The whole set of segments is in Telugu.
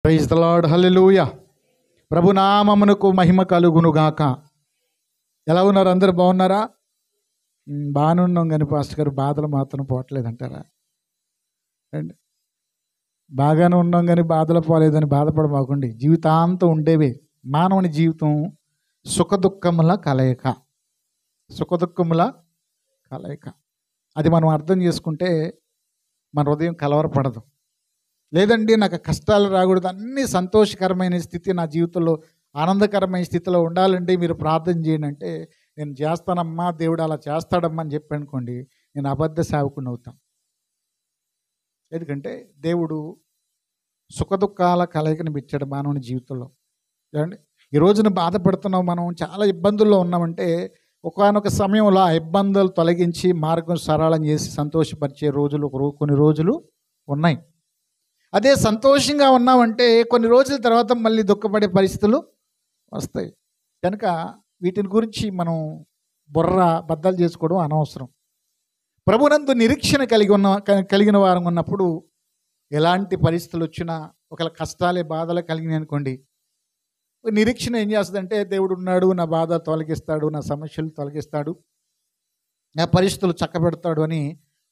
ప్రైజ్ ద లార్డ్, హల్లెలూయా. ప్రభునామమునకు మహిమ కలుగునుగాక. ఎలా ఉన్నారు? అందరూ బాగున్నారా? బాగానే ఉన్నాం, కానీ పాస్టర్ గారు బాధలు మాత్రం పోవట్లేదంటారా? అండి, బాగానే ఉన్నాం కానీ బాధలు పోలేదని బాధపడమాకండి. జీవితాంతం ఉండేవే. మానవుని జీవితం సుఖదుఖముల కలయిక. సుఖదుఖముల కలయిక. అది మనం అర్థం చేసుకుంటే మన హృదయం కలవరపడదు. లేదండి నాకు కష్టాలు రాకూడదు, అన్నీ సంతోషకరమైన స్థితి నా జీవితంలో ఆనందకరమైన స్థితిలో ఉండాలండి, మీరు ప్రార్థన చేయండి అంటే నేను చేస్తానమ్మా, దేవుడు అలా చేస్తాడమ్మా అని చెప్పి అనుకోండి, నేను అబద్ధ సేవకుని అవుతాను. ఎందుకంటే దేవుడు సుఖదుఖాల కలయికను పెట్టాడు మానవుని జీవితంలో. చూడండి, ఈ రోజున బాధపడుతున్నాం, మనం చాలా ఇబ్బందుల్లో ఉన్నామంటే ఒకానొక సమయంలో ఆ ఇబ్బందులు తొలగించి మార్గం సరళం చేసి సంతోషపరిచే రోజులు కొన్ని రోజులు ఉన్నాయి. అదే సంతోషంగా ఉన్నామంటే కొన్ని రోజుల తర్వాత మళ్ళీ దుఃఖపడే పరిస్థితులు వస్తాయి. కనుక వీటిని గురించి మనం బుర్ర బద్దలు చేసుకోవడం అనవసరం. ప్రభునందు నిరీక్షణ కలిగిన వారం ఉన్నప్పుడు ఎలాంటి పరిస్థితులు వచ్చినా, ఒకవేళ కష్టాలే బాధలు కలిగినాయి అనుకోండి, నిరీక్షణ ఏం చేస్తుందంటే దేవుడు ఉన్నాడు, నా బాధ తొలగిస్తాడు, నా సమస్యలు తొలగిస్తాడు, నా పరిస్థితులు చక్కబెడతాడు అని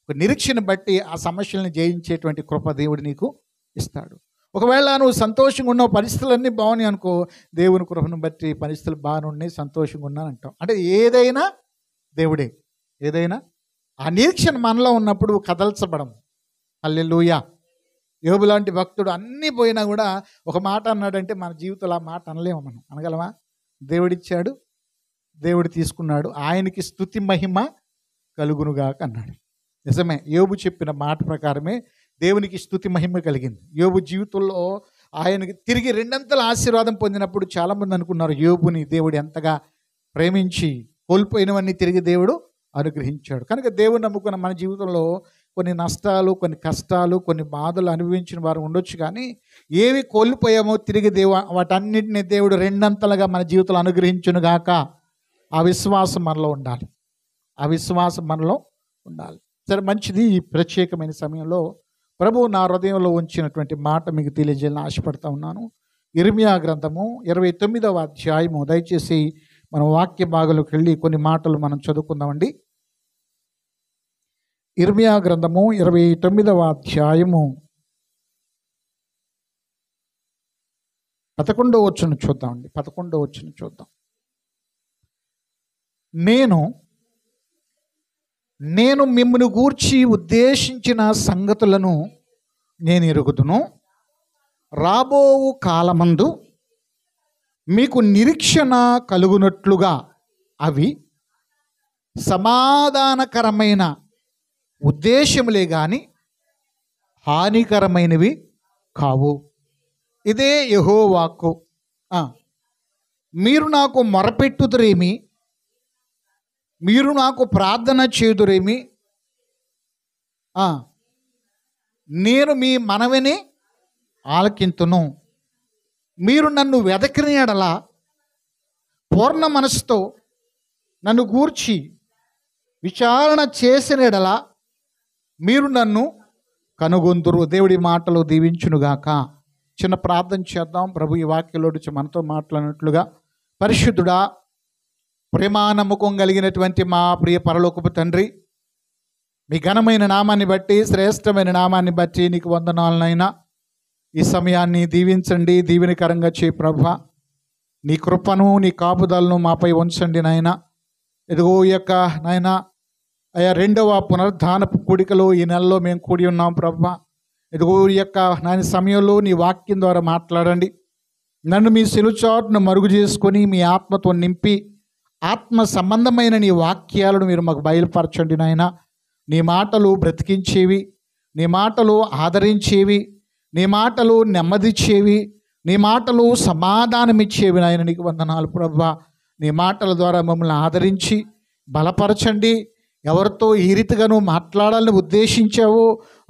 ఒక నిరీక్షణ బట్టి ఆ సమస్యలను జయించేటువంటి కృప దేవుడు నీకు ఇస్తాడు. ఒకవేళ నువ్వు సంతోషంగా ఉన్న పరిస్థితులన్నీ బాగున్నాయి అనుకో, దేవుని కృపను బట్టి పరిస్థితులు బాగున్నాయి, సంతోషంగా ఉన్నాను అంటాం. అంటే ఏదైనా దేవుడే. ఏదైనా ఆ నిరీక్షణ మనలో ఉన్నప్పుడు కదల్చబడం. హల్లెలూయా. యోబు లాంటి భక్తుడు అన్నీ పోయినా కూడా ఒక మాట అన్నాడంటే మన జీవితంలో ఆ మాట అనలేము. మనం అనగలమా? దేవుడిచ్చాడు, దేవుడు తీసుకున్నాడు, ఆయనకి స్తుతి మహిమ కలుగునుగాక అన్నాడు. నిజమే, యోబు చెప్పిన మాట ప్రకారమే దేవునికి స్తుతి మహిమ కలిగింది. యోబు జీవితంలో ఆయనకి తిరిగి రెండంతల ఆశీర్వాదం పొందినప్పుడు చాలామంది అనుకున్నారు యోబుని దేవుడు ఎంతగా ప్రేమించి కోల్పోయినవన్నీ తిరిగి దేవుడు అనుగ్రహించాడు. కనుక దేవుడు నమ్ముకున్న మన జీవితంలో కొన్ని నష్టాలు, కొన్ని కష్టాలు, కొన్ని బాధలు అనుభవించిన వారు ఉండొచ్చు, కానీ ఏవి కోల్పోయామో తిరిగి వాటన్నిటిని దేవుడు రెండంతలుగా మన జీవితంలో అనుగ్రహించునుగాక. ఆ విశ్వాసం మనలో ఉండాలి. ఆ విశ్వాసం మనలో ఉండాలి. సరే, మంచిది. ఈ ప్రత్యేకమైన సమయంలో ప్రభువు నా హృదయంలో ఉంచినటువంటి మాట మీకు తెలియజేయాలని ఆశపడతా ఉన్నాను. ఇర్మియా గ్రంథము 29వ అధ్యాయము. దయచేసి మనం వాక్య భాగంలోకి వెళ్ళి కొన్ని మాటలు మనం చదువుకుందామండి. ఇర్మియా గ్రంథము 29వ అధ్యాయము 11వ వచనం చూద్దామండి. 11వ వచనం చూద్దాం. నేను మిమ్మును గూర్చి ఉద్దేశించిన సంగతులను నేను ఎరుగుదును. రాబోవు కాలమందు మీకు నిరీక్షణ కలుగునట్లుగా అవి సమాధానకరమైన ఉద్దేశములే గాని హానికరమైనవి కావు. ఇదే యెహోవా వాక్కు. మీరు నాకు మొరపెట్టుదురేమి, మీరు నాకు ప్రార్థన చేదురేమి, నేను మీ మనవిని ఆలకింతును. మీరు నన్ను వెదకిన యెడల పూర్ణ మనసుతో నన్ను గూర్చి విచారణ చేసిన యెడల మీరు నన్ను కనుగొందురు. దేవుడి మాటలు దీవించునుగాక. చిన్న ప్రార్థన చేద్దాం. ప్రభు ఈ వాక్యంలో మనతో మాట్లాడినట్లుగా, పరిశుద్ధుడా, ప్రేమ నమ్మకం కలిగినటువంటి మా ప్రియ పరలోకపు తండ్రి, మీ ఘనమైన నామాన్ని బట్టి, శ్రేష్టమైన నామాన్ని బట్టి నీకు వందనాలనైనా. ఈ సమయాన్ని దీవించండి, దీవెనకరంగా చేయి ప్రభువా. నీ కృపను, నీ కాపుదలను మాపై ఉంచండి నాయన. ఇదిగో ఈ యొక్క నాయన అయ్యా 2వ పునరుద్ధానపు కూడికలో ఈ నెలలో మేము కూడి ఉన్నాం ప్రభువా. ఇదిగో ఈ యొక్క నాయన సమయంలో నీ వాక్యం ద్వారా మాట్లాడండి. నన్ను మీ సిలుచాటును మరుగు చేసుకొని మీ ఆత్మతో నింపి ఆత్మ సంబంధమైన నీ వాక్యాలను మీరు మాకు బయలుపరచండి నాయన. నీ మాటలు బ్రతికించేవి, నీ మాటలు ఆదరించేవి, నీ మాటలు నెమ్మదిచ్చేవి, నీ మాటలు సమాధానమిచ్చేవి నాయన. నీకు వందనాలు ప్రభువా. నీ మాటల ద్వారా మమ్మల్ని ఆదరించి బలపరచండి. ఎవరితో ఈ రీతిగా నువ్వు మాట్లాడాలని ఉద్దేశించావో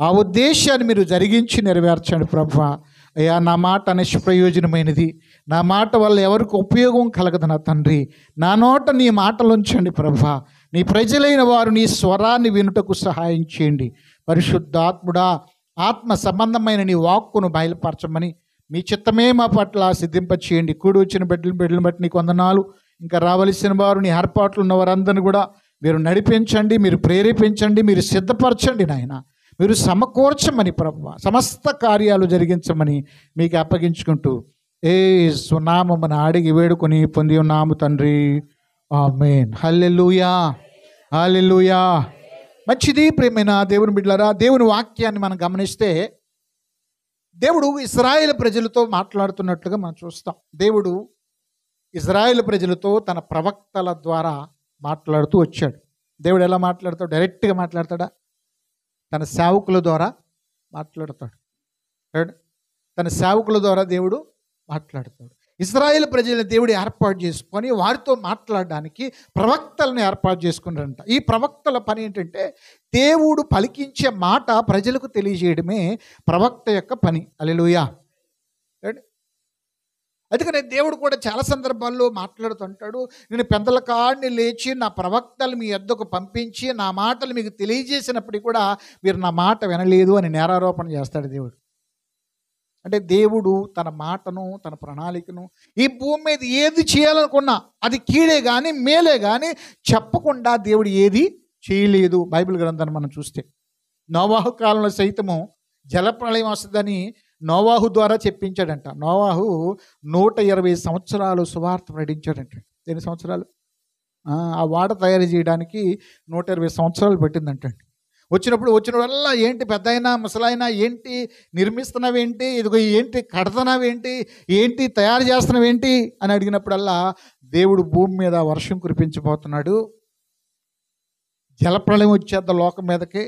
ఆ ఉద్దేశాన్ని మీరు జరిగించి నెరవేర్చండి ప్రభువా. అయ్యా, నా మాట నిష్ప్రయోజనమైనది, నా మాట వల్ల ఎవరికి ఉపయోగం కలగదు నా తండ్రి. నా నోట నీ మాటలు ఉంచండి ప్రభువా. నీ ప్రజలైన వారు నీ స్వరాన్ని వినుటకు సహాయం చేయండి. పరిశుద్ధాత్ముడా, ఆత్మ సంబంధమైన నీ వాక్కును బయలుపరచమని మీ చిత్తమే మా పట్ల సిద్ధింపచేయండి. కూడి వచ్చిన బిడ్డలను బట్టి నీకు వందనాలు. ఇంకా రావలసిన వారు, నీ ఏర్పాట్లు ఉన్న వారందరినీ కూడా మీరు నడిపించండి, మీరు ప్రేరేపించండి, మీరు సిద్ధపరచండి నాయన. మీరు సమకూర్చమని ప్రభువా, సమస్త కార్యాలు జరిగించమని మీకు అప్పగించుకుంటూ యేసు నామమున అడిగి వేడుకొని పొంది ఉన్నాము తండ్రి. ఆమేన్. హల్లెలూయా, హల్లెలూయా. మంచిది ప్రియమైన దేవుని బిడ్డలారా, దేవుని వాక్యాన్ని మనం గమనిస్తే దేవుడు ఇశ్రాయేలు ప్రజలతో మాట్లాడుతున్నట్లుగా మనం చూస్తాం. దేవుడు ఇశ్రాయేలు ప్రజలతో తన ప్రవక్తల ద్వారా మాట్లాడుతూ వచ్చాడు. దేవుడు ఎలా మాట్లాడతాడు? డైరెక్ట్గా మాట్లాడతాడా? తన సేవకుల ద్వారా మాట్లాడతాడు. తన సేవకుల ద్వారా దేవుడు మాట్లాడతాడు. ఇశ్రాయేలు ప్రజలను దేవుడు ఏర్పాటు చేసుకొని వారితో మాట్లాడడానికి ప్రవక్తలను ఏర్పాటు చేసుకున్నారంట. ఈ ప్రవక్తల పని ఏంటంటే దేవుడు పలికించే మాట ప్రజలకు తెలియజేయడమే ప్రవక్త యొక్క పని. హల్లెలూయా. అందుకనే దేవుడు కూడా చాలా సందర్భాల్లో మాట్లాడుతుంటాడు, నేను పెద్దల కాడిని లేచి నా ప్రవక్తలు మీ యొద్దకు పంపించి నా మాటలు మీకు తెలియజేసినప్పటికీ కూడా మీరు నా మాట వినలేదు అని నేరారోపణ చేస్తాడు దేవుడు. అంటే దేవుడు తన మాటను, తన ప్రణాళికను ఈ భూమి మీద ఏది చేయాలనుకున్నా అది కీడే కానీ మేలే కానీ చెప్పకుండా దేవుడు ఏది చేయలేదు. బైబిల్ గ్రంథాన్ని మనం చూస్తే నోవాహు కాలంలో సైతము జలప్రళయం వస్తుందని నోవాహు ద్వారా చెప్పించాడంట. నోవాహు 120 సంవత్సరాలు సువార్త ప్రకటించాడంట. ఎన్ని సంవత్సరాలు? ఆ వాడ తయారు చేయడానికి 120 సంవత్సరాలు పట్టిందంటండి. వచ్చిన వల్ల ఏంటి పెద్ద అయినా ముసలైనా ఏంటి నిర్మిస్తున్నావేంటి, ఇదిగో ఏంటి కడుతున్నావేంటి, ఏంటి తయారు చేస్తున్నావేంటి అని అడిగినప్పుడల్లా దేవుడు భూమి మీద వర్షం కురిపించబోతున్నాడు, జలప్రళయం వచ్చేద్ద లోకం మీదకి,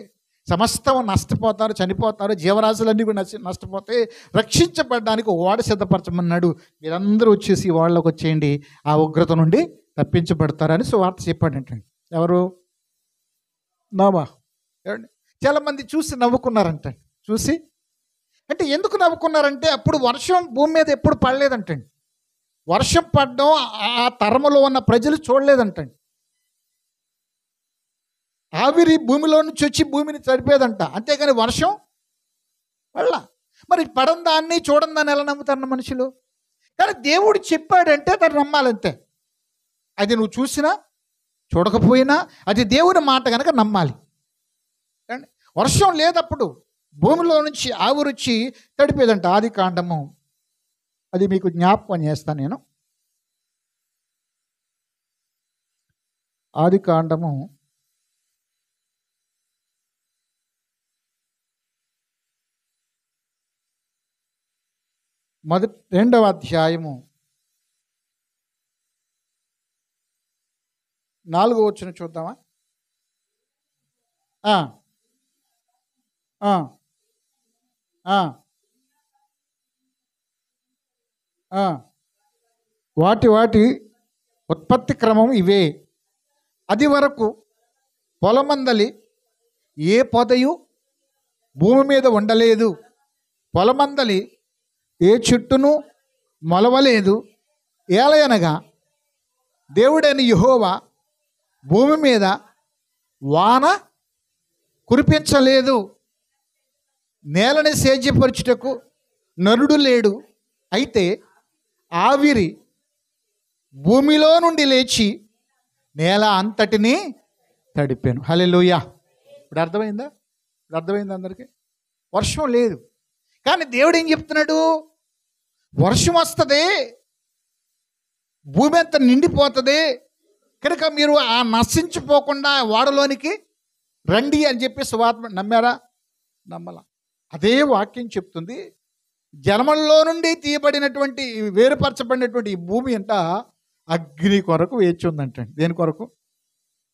సమస్తం నష్టపోతారు, చనిపోతారు, జీవరాశులన్నీ కూడా నష్టపోతే రక్షించబడడానికి ఓడ సిద్ధపరచమన్నాడు. మీరందరూ వచ్చేసి వాళ్ళకి వచ్చేయండి, ఆ ఉగ్రత నుండి తప్పించబడతారని సువార్త చెప్పాడంటండి. ఎవరు? నోవాహు. చాలామంది చూసి నవ్వుకున్నారంటండి. చూసి అంటే ఎందుకు నవ్వుకున్నారంటే అప్పుడు వర్షం భూమి మీద ఎప్పుడు పడలేదంటండి. వర్షం పడడం ఆ తరములో ఉన్న ప్రజలు చూడలేదంటండి. ఆవిరి భూమిలో నుంచి వచ్చి భూమిని తడిపేదంట, అంతేగాని వర్షం పడలా. మరి పడని దాన్ని చూడని దాన్ని ఎలా నమ్ముతారన్న మనుషులు? కానీ దేవుడు చెప్పాడంటే దాన్ని నమ్మాలంతే. అది నువ్వు చూసినా చూడకపోయినా అది దేవుని మాట కనుక నమ్మాలి. వర్షం లేదప్పుడు భూమిలో నుంచి ఆవిరొచ్చి తడిపేదంట. ఆది కాండము, అది మీకు జ్ఞాపకం చేస్తాను నేను. ఆది కాండము 2వ అధ్యాయము 4వ వచనం చూద్దామా? వాటి ఉత్పత్తి క్రమం ఇవే. అది వరకు పొలమందలి ఏ పొదయు భూమి మీద ఉండలేదు, పొలమందలి ఏ చెట్టును మొలవలేదు. ఏలయనగా దేవుడైన యెహోవా భూమి మీద వాన కురిపించలేదు, నేలని సేద్యపరచుటకు నరుడు లేడు. అయితే ఆవిరి భూమిలో నుండి లేచి నేల అంతటినీ తడిపాను. హల్లెలూయా. ఇప్పుడు అర్థమైందా? అందరికీ? వర్షం లేదు కానీ దేవుడు ఏం చెప్తున్నాడు? వర్షం వస్తుంది, భూమి అంతా నిండిపోతుంది కనుక మీరు ఆ నశించిపోకుండా వాడలోనికి రండి అని చెప్పి సువార్త నమ్మారా? నమ్మలా. అదే వాక్యం చెప్తుంది, జలముల్లో నుండి తీయబడినటువంటి వేరుపరచబడినటువంటి ఈ భూమి అంట అగ్ని కొరకు వేచి ఉందంటండి. దేని కొరకు?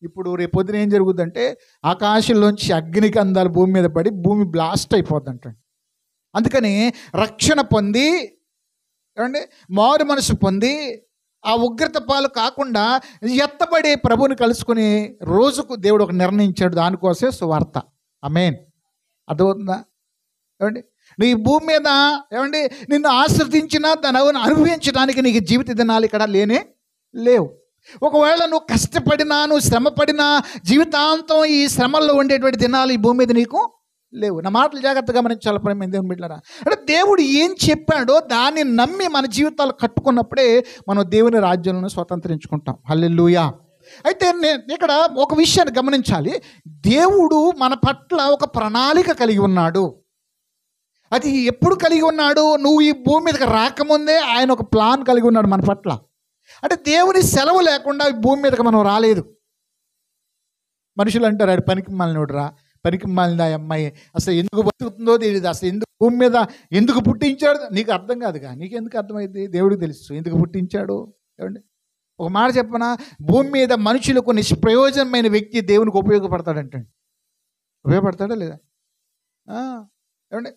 ఇప్పుడు రేపొద్దున ఏం జరుగుద్దంటే ఆకాశంలోంచి అగ్నికి అందాలు భూమి మీద పడి భూమి బ్లాస్ట్ అయిపోద్దంటండి. అందుకని రక్షణ పొంది మారు మనసు పొంది ఆ ఉగ్రత పాలు కాకుండా ఎత్తబడే ప్రభువుని కలుసుకుని రోజుకు దేవుడు ఒక నిర్ణయించాడు. దానికోసమే సువార్త. ఆమేన్. అర్థమవుతుందా? నీ భూమి మీద నిన్ను ఆశ్రదించినా దాన్ని అనుభవించడానికి నీకు జీవిత దినాలు ఇక్కడ లేవు. ఒకవేళ నువ్వు కష్టపడినా, నువ్వు శ్రమ పడినా జీవితాంతం ఈ శ్రమల్లో ఉండేటువంటి దినాలు ఈ భూమి మీద నీకు లేవు. నా మాటలు జాగ్రత్తగా గమనించాలి ప్రేమ దేవుని బిడ్డలారా. అంటే దేవుడు ఏం చెప్పాడో దాన్ని నమ్మి మన జీవితాలు కట్టుకున్నప్పుడే మనం దేవుని రాజ్యాలను స్వతంత్రించుకుంటాం. హల్లెలూయా. అయితే ఇక్కడ ఒక విషయాన్ని గమనించాలి. దేవుడు మన పట్ల ఒక ప్రణాళిక కలిగి ఉన్నాడు. అది ఎప్పుడు కలిగి ఉన్నాడు? నువ్వు ఈ భూమి మీదకి రాకముందే ఆయన ఒక ప్లాన్ కలిగి ఉన్నాడు మన పట్ల. అంటే దేవుని సెలవు లేకుండా ఈ భూమి మీదకి మనం రాలేదు. మనుషులు అంటారు, ఆడు పనికి మాలినోడు రా, పనికి మాలిన అమ్మాయి, అసలు ఎందుకు బతుకుతుందో తెలియదు, అసలు ఎందుకు భూమి మీద ఎందుకు పుట్టించాడు నీకు అర్థం కాదుగా. నీకు ఎందుకు అర్థమైంది? దేవుడికి తెలుసు ఎందుకు పుట్టించాడు. ఏమండి, ఒక మాట చెప్పనా, భూమి మీద మనుషులకు నిష్ప్రయోజనమైన వ్యక్తి దేవునికి ఉపయోగపడతాడంటే ఉపయోగపడతాడా లేదా? ఏమండి,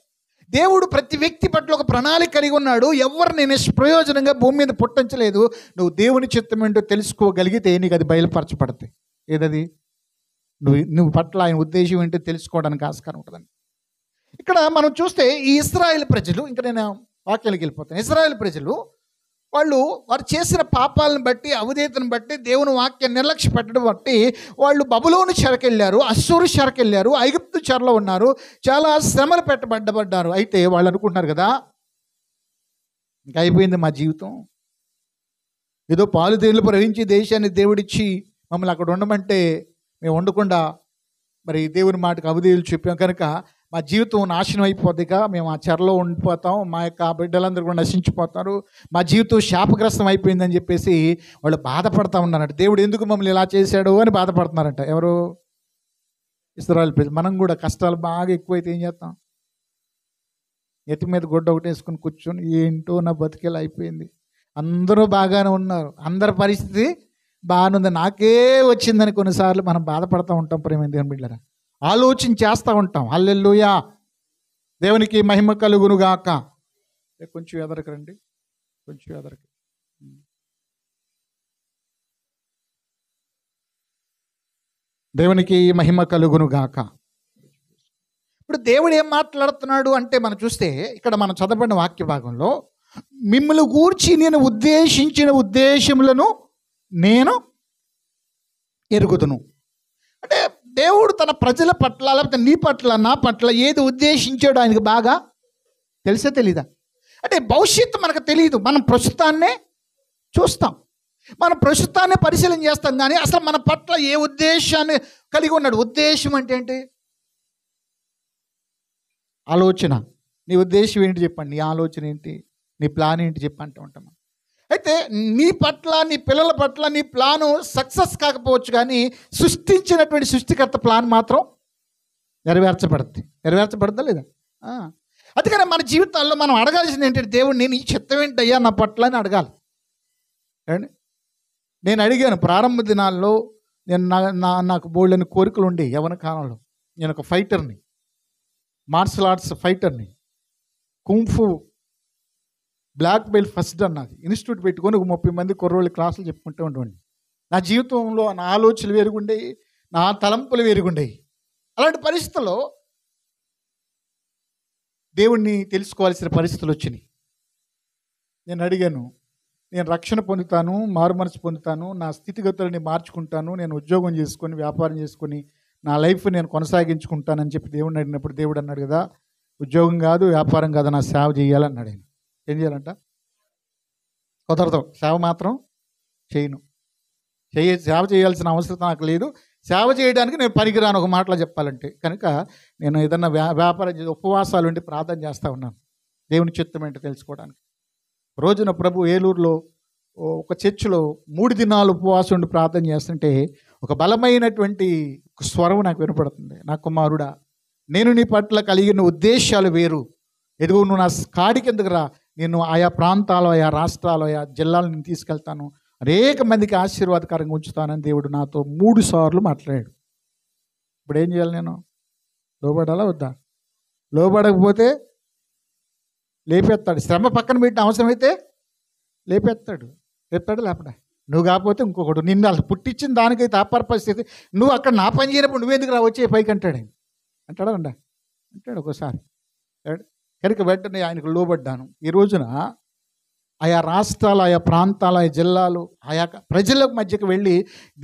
దేవుడు ప్రతి వ్యక్తి పట్ల ఒక ప్రణాళిక కలిగి ఉన్నాడు. ఎవరిని నిష్ప్రయోజనంగా భూమి మీద పుట్టించలేదు. నువ్వు దేవుని చిత్తం ఏంటో తెలుసుకోగలిగితే నీకు అది బయలుపరచబడతాయి. ఏదది? నువ్వు పట్ల ఆయన ఉద్దేశం ఏంటో తెలుసుకోవడానికి ఆస్కారం ఉంటుందండి. ఇక్కడ మనం చూస్తే ఈ ఇశ్రాయేలు ప్రజలు, ఇంకా నేను వాక్యాలకు వెళ్ళిపోతాను. ఇశ్రాయేలు ప్రజలు వారు చేసిన పాపాలను బట్టి, అవిధేయతను బట్టి, దేవుని వాక్యాన్ని నిర్లక్ష్య పెట్టడం బట్టి వాళ్ళు బబులోను చెరకెళ్ళారు, అశ్షూరు చెరకెళ్ళారు, ఐగుప్తు చెరలో ఉన్నారు, చాలా శ్రమలు పెట్టబడ్డారు. అయితే వాళ్ళు అనుకుంటున్నారు కదా, ఇంకా అయిపోయింది మా జీవితం, ఏదో పాలు తేళ్లు ప్రవహించి దేశాన్ని దేవుడిచ్చి మమ్మల్ని అక్కడ ఉండమంటే మేము ఉండకుండా మరి దేవుని మాటకు అవిధేయులు చెప్పాం కనుక మా జీవితం నాశనం అయిపోద్దిగా, మేము ఆ చెరలో ఉండిపోతాం, మా యొక్క బిడ్డలందరూ కూడా నశించిపోతారు, మా జీవితం శాపగ్రస్తం అయిపోయిందని చెప్పేసి వాళ్ళు బాధపడతా ఉన్నారంట. దేవుడు ఎందుకు మమ్మల్ని ఇలా చేశాడు అని బాధపడుతున్నారంట. ఎవరు? ఇశ్రాయేలు ప్రజలు. మనం కూడా కష్టాలు బాగా ఎక్కువైతే ఏం చేస్తాం? ఎత్తి మీద గుడ్డ ఒకటి వేసుకుని కూర్చొని ఏంటో నా బతికేలా అయిపోయింది, అందరూ బాగానే ఉన్నారు, అందరి పరిస్థితి బాగానే ఉంది, నాకే వచ్చిందని కొన్నిసార్లు మనం బాధపడుతూ ఉంటాం. ప్రేమ దేవుని బిడ్డలారా, ఆలోచన చేస్తూ ఉంటాం. హల్లెలూయా, దేవునికి మహిమ కలుగునుగాక. కొంచెం ఎదరికి రండి, కొంచెం ఎదరికి. దేవునికి మహిమ కలుగునుగాక. ఇప్పుడు దేవుడు ఏం మాట్లాడుతున్నాడు అంటే మనం చూస్తే ఇక్కడ మనం చదవబడిన వాక్య భాగంలో, మిమ్మల్ని గూర్చి నేను ఉద్దేశించిన ఉద్దేశములను నేను ఎరుగుదును. అంటే దేవుడు తన ప్రజల పట్ల, లేకపోతే నీ పట్ల, నా పట్ల ఏది ఉద్దేశించాడో ఆయనకు బాగా తెలిసే తెలీదా? అంటే భవిష్యత్తు మనకు తెలియదు, మనం ప్రస్తుతాన్నే చూస్తాం, మనం ప్రస్తుతాన్నే పరిశీలన చేస్తాం, కానీ అసలు మన పట్ల ఏ ఉద్దేశాన్ని కలిగి ఉన్నాడు. ఉద్దేశం అంటే ఏంటి? ఆలోచన. నీ ఉద్దేశం ఏంటి చెప్పండి, నీ ఆలోచన ఏంటి, నీ ప్లాన్ ఏంటి చెప్పంటూ ఉంటాం. అయితే నీ పట్ల, నీ పిల్లల పట్ల నీ ప్లాను సక్సెస్ కాకపోవచ్చు, కానీ సృష్టించినటువంటి సృష్టికర్త ప్లాన్ మాత్రం నెరవేర్చబడతా లేదా? అందుకని మన జీవితాల్లో మనం అడగాల్సింది ఏంటంటే, దేవుడు నేను ఈ చిత్తం ఏంటయ్యా నా పట్ల అని అడగాలి. నేను అడిగాను ప్రారంభ దినాల్లో, నాకు బోల్డని కోరికలు ఉండే యవ్వన కాలంలో. నేను ఒక ఫైటర్ని, మార్షల్ ఆర్ట్స్ ఫైటర్ని, కుంఫు బ్లాక్ బెల్ట్ ఫస్ట్ అన్నది ఇన్స్టిట్యూట్ పెట్టుకొని ఒక 30 మంది కుర్రోళ్ళు క్లాసులు చెప్పుకుంటూ ఉండేవాడిని. నా జీవితంలో నా ఆలోచనలు వేరుగుండేవి, నా తలంపులు వేరుగుండేవి. అలాంటి పరిస్థితుల్లో దేవుణ్ణి తెలుసుకోవాల్సిన పరిస్థితులు వచ్చినాయి. నేను అడిగాను, నేను రక్షణ పొందుతాను, మారు మనసు పొందుతాను, నా స్థితిగతులని మార్చుకుంటాను, నేను ఉద్యోగం చేసుకొని వ్యాపారం చేసుకొని నా లైఫ్ నేను కొనసాగించుకుంటానని చెప్పి దేవుడిని అడిగినప్పుడు దేవుడు అన్నాడు కదా, ఉద్యోగం కాదు, వ్యాపారం కాదు, నా సేవ చేయాలన్నాడు. ఆయన ఏం చేయాలంట? కుదరదు, సేవ మాత్రం చేయను, సేవ చేయాల్సిన అవసరం నాకు లేదు, సేవ చేయడానికి నేను పనికిరాను, ఒక మాటలో చెప్పాలంటే. కనుక నేను ఏదన్నా వ్యాపారం ఉపవాసాలు ఉండి ప్రార్థన చేస్తూ ఉన్నాను దేవుని చిత్తం ఏంటో తెలుసుకోవడానికి. రోజున ప్రభు ఏలూరులో ఒక చర్చిలో 3 దినాలు ఉపవాసం ఉండి ప్రార్థన చేస్తుంటే ఒక బలమైనటువంటి స్వరం నాకు వినపడుతుంది. నా కుమారుడా, నేను నీ పట్ల కలిగిన ఉద్దేశాలు వేరు, ఎదుగు నువ్వు నా కాడి కిందకు రా, నేను ఆయా ప్రాంతాలు, ఆయా రాష్ట్రాలు, ఆయా జిల్లాలు నేను తీసుకెళ్తాను, అనేక మందికి ఆశీర్వాదకరంగా ఉంచుతానని దేవుడు నాతో 3 సార్లు మాట్లాడాడు. ఇప్పుడు ఏం చేయాలి? నేను లోబడాలా వద్దా? లోబడకపోతే లేపేస్తాడు, శ్రమ పక్కన పెట్టిన అవసరమైతే లేపేస్తాడు లేపడా. నువ్వు కాకపోతే ఇంకొకడు, నిన్ను అసలు పుట్టించిన దానికైతే ఆ పర్పస్ అయితే నువ్వు అక్కడ నా పని చేయనప్పుడు నువ్వెందుకు రా వచ్చే పైకి అంటాడు. అంటాడా అంటాడు ఒకసారి. కనుక వెంటనే ఆయనకు లోబడ్డాను. ఈ రోజున ఆయా రాష్ట్రాలు, ఆయా ప్రాంతాలు, ఆయా జిల్లాలు, ఆయా ప్రజల మధ్యకు వెళ్ళి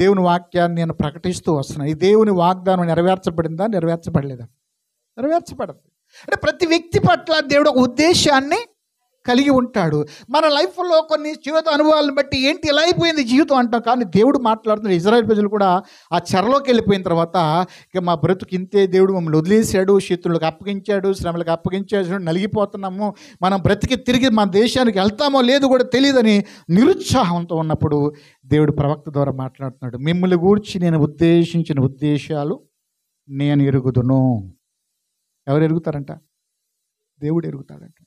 దేవుని వాక్యాన్ని నేను ప్రకటిస్తూ వస్తున్నాను. ఈ దేవుని వాగ్దానం నెరవేర్చబడిందా, నెరవేర్చబడలేదా? నెరవేర్చబడదు. అంటే ప్రతి వ్యక్తి పట్ల దేవుడు ఒక ఉద్దేశాన్ని కలిగి ఉంటాడు. మన లైఫ్లో కొన్ని జీవిత అనుభవాలను బట్టి ఏంటి ఇలా అయిపోయింది జీవితం అంటాం, కానీ దేవుడు మాట్లాడుతున్నాడు. ఇజ్రాయెల్ ప్రజలు కూడా ఆ చెరలోకి వెళ్ళిపోయిన తర్వాత ఇక మా బ్రతుకు ఇంతే, దేవుడు మమ్మల్ని వదిలేశాడు, శత్రువులకు అప్పగించాడు, శ్రమలకు అప్పగించాడు, నలిగిపోతున్నాము, మనం బ్రతికి తిరిగి మన దేశానికి వెళ్తామో లేదో కూడా తెలియదని నిరుత్సాహంతో ఉన్నప్పుడు దేవుడు ప్రవక్త ద్వారా మాట్లాడుతున్నాడు. మిమ్మల్ని గూర్చి నేను ఉద్దేశించిన ఉద్దేశాలు నేను ఎరుగుదును. ఎవరు ఎరుగుతారంట? దేవుడు ఎరుగుతాడంట.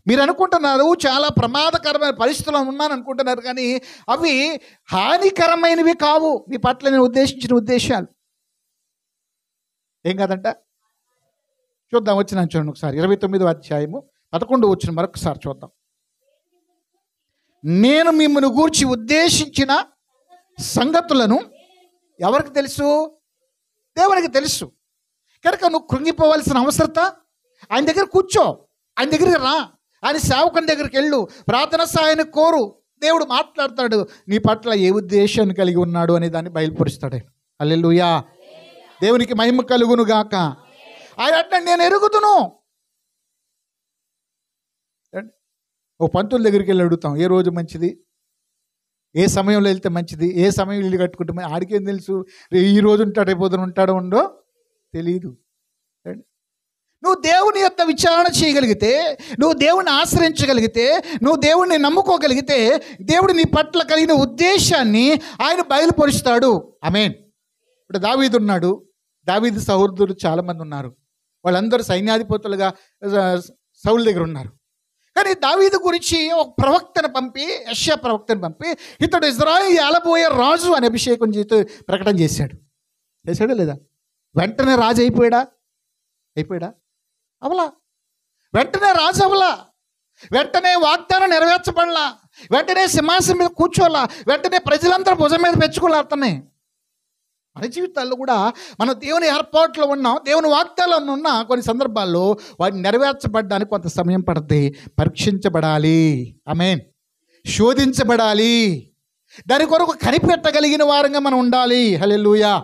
మీరు అనుకుంటున్నారు చాలా ప్రమాదకరమైన పరిస్థితుల్లో ఉన్నాను అనుకుంటున్నారు, కానీ అవి హానికరమైనవి కావు. మీ పట్ల నేను ఉద్దేశించిన ఉద్దేశాలు ఏం కాదంట. చూద్దాం, వచ్చిన చూడండి ఒకసారి 29వ అధ్యాయము 11 వచ్చిన మరొకసారి చూద్దాం. నేను మిమ్మల్ని గూర్చి ఉద్దేశించిన సంగతులను ఎవరికి తెలుసు? దేవునికి తెలుసు. కనుక నువ్వు కృంగిపోవాల్సిన అవసరత, ఆయన దగ్గర కూర్చో, ఆయన దగ్గరికి రా, ఆయన సేవకుని దగ్గరికి వెళ్ళు, ప్రార్థన సహాయాన్ని కోరు. దేవుడు మాట్లాడతాడు, నీ పట్ల ఏ ఉద్దేశాన్ని కలిగి ఉన్నాడు అనే దాన్ని బయలుపరుస్తాడు. హల్లెలూయా, దేవునికి మహిమ కలుగును గాక. ఆయన అంటే నేను ఎరుగుదును. ఓ పంతుల దగ్గరికి వెళ్ళి అడుగుతాం, ఏ రోజు మంచిది, ఏ సమయంలో వెళ్తే మంచిది, ఏ సమయం ఇల్లు కట్టుకుంటే ఆడికేం తెలుసు ఈ రోజు ఉంటాడు రేపు పొద్దున ఉంటాడో ఉండో తెలియదు. నువ్వు దేవుని యొక్క విచారణ చేయగలిగితే, నువ్వు దేవుని ఆశ్రయించగలిగితే, నువ్వు దేవుడిని నమ్ముకోగలిగితే, దేవుడు నీ పట్ల కలిగిన ఉద్దేశాన్ని ఆయన బయలుపరుస్తాడు. ఆమేన్. ఇప్పుడు దావీదు ఉన్నాడు, దావీదు సహోదరులు చాలామంది ఉన్నారు, వాళ్ళందరూ సైన్యాధిపతులుగా సౌలు దగ్గర ఉన్నారు. కానీ దావీదు గురించి ఒక ప్రవక్తను పంపి, యెషయా ప్రవక్తను పంపి, ఇతడు ఇజ్రాయేలు ఏలబోయే రాజు అని అభిషేకం చేస్తూ ప్రకటన చేశాడా లేదా? వెంటనే రాజు అయిపోయాడా? అవలా. వెంటనే రాజు అవలా, వెంటనే వాగ్దానం నెరవేర్చబడలా, వెంటనే సింహాసనం మీద కూర్చోలా, వెంటనే ప్రజలందరూ భుజం మీద పెంచుకోలేస్తున్నాయి. మన జీవితాల్లో కూడా మనం దేవుని ఏర్పాట్లో ఉన్నాం, దేవుని వాగ్దానంలో ఉన్న కొన్ని సందర్భాల్లో వాటిని నెరవేర్చబడడానికి కొంత సమయం పడుతుంది. పరీక్షించబడాలి, ఆమేన్, శోధించబడాలి, దాని కొరకు కనిపెట్టగలిగిన వారంగా మనం ఉండాలి. హల్లెలూయా.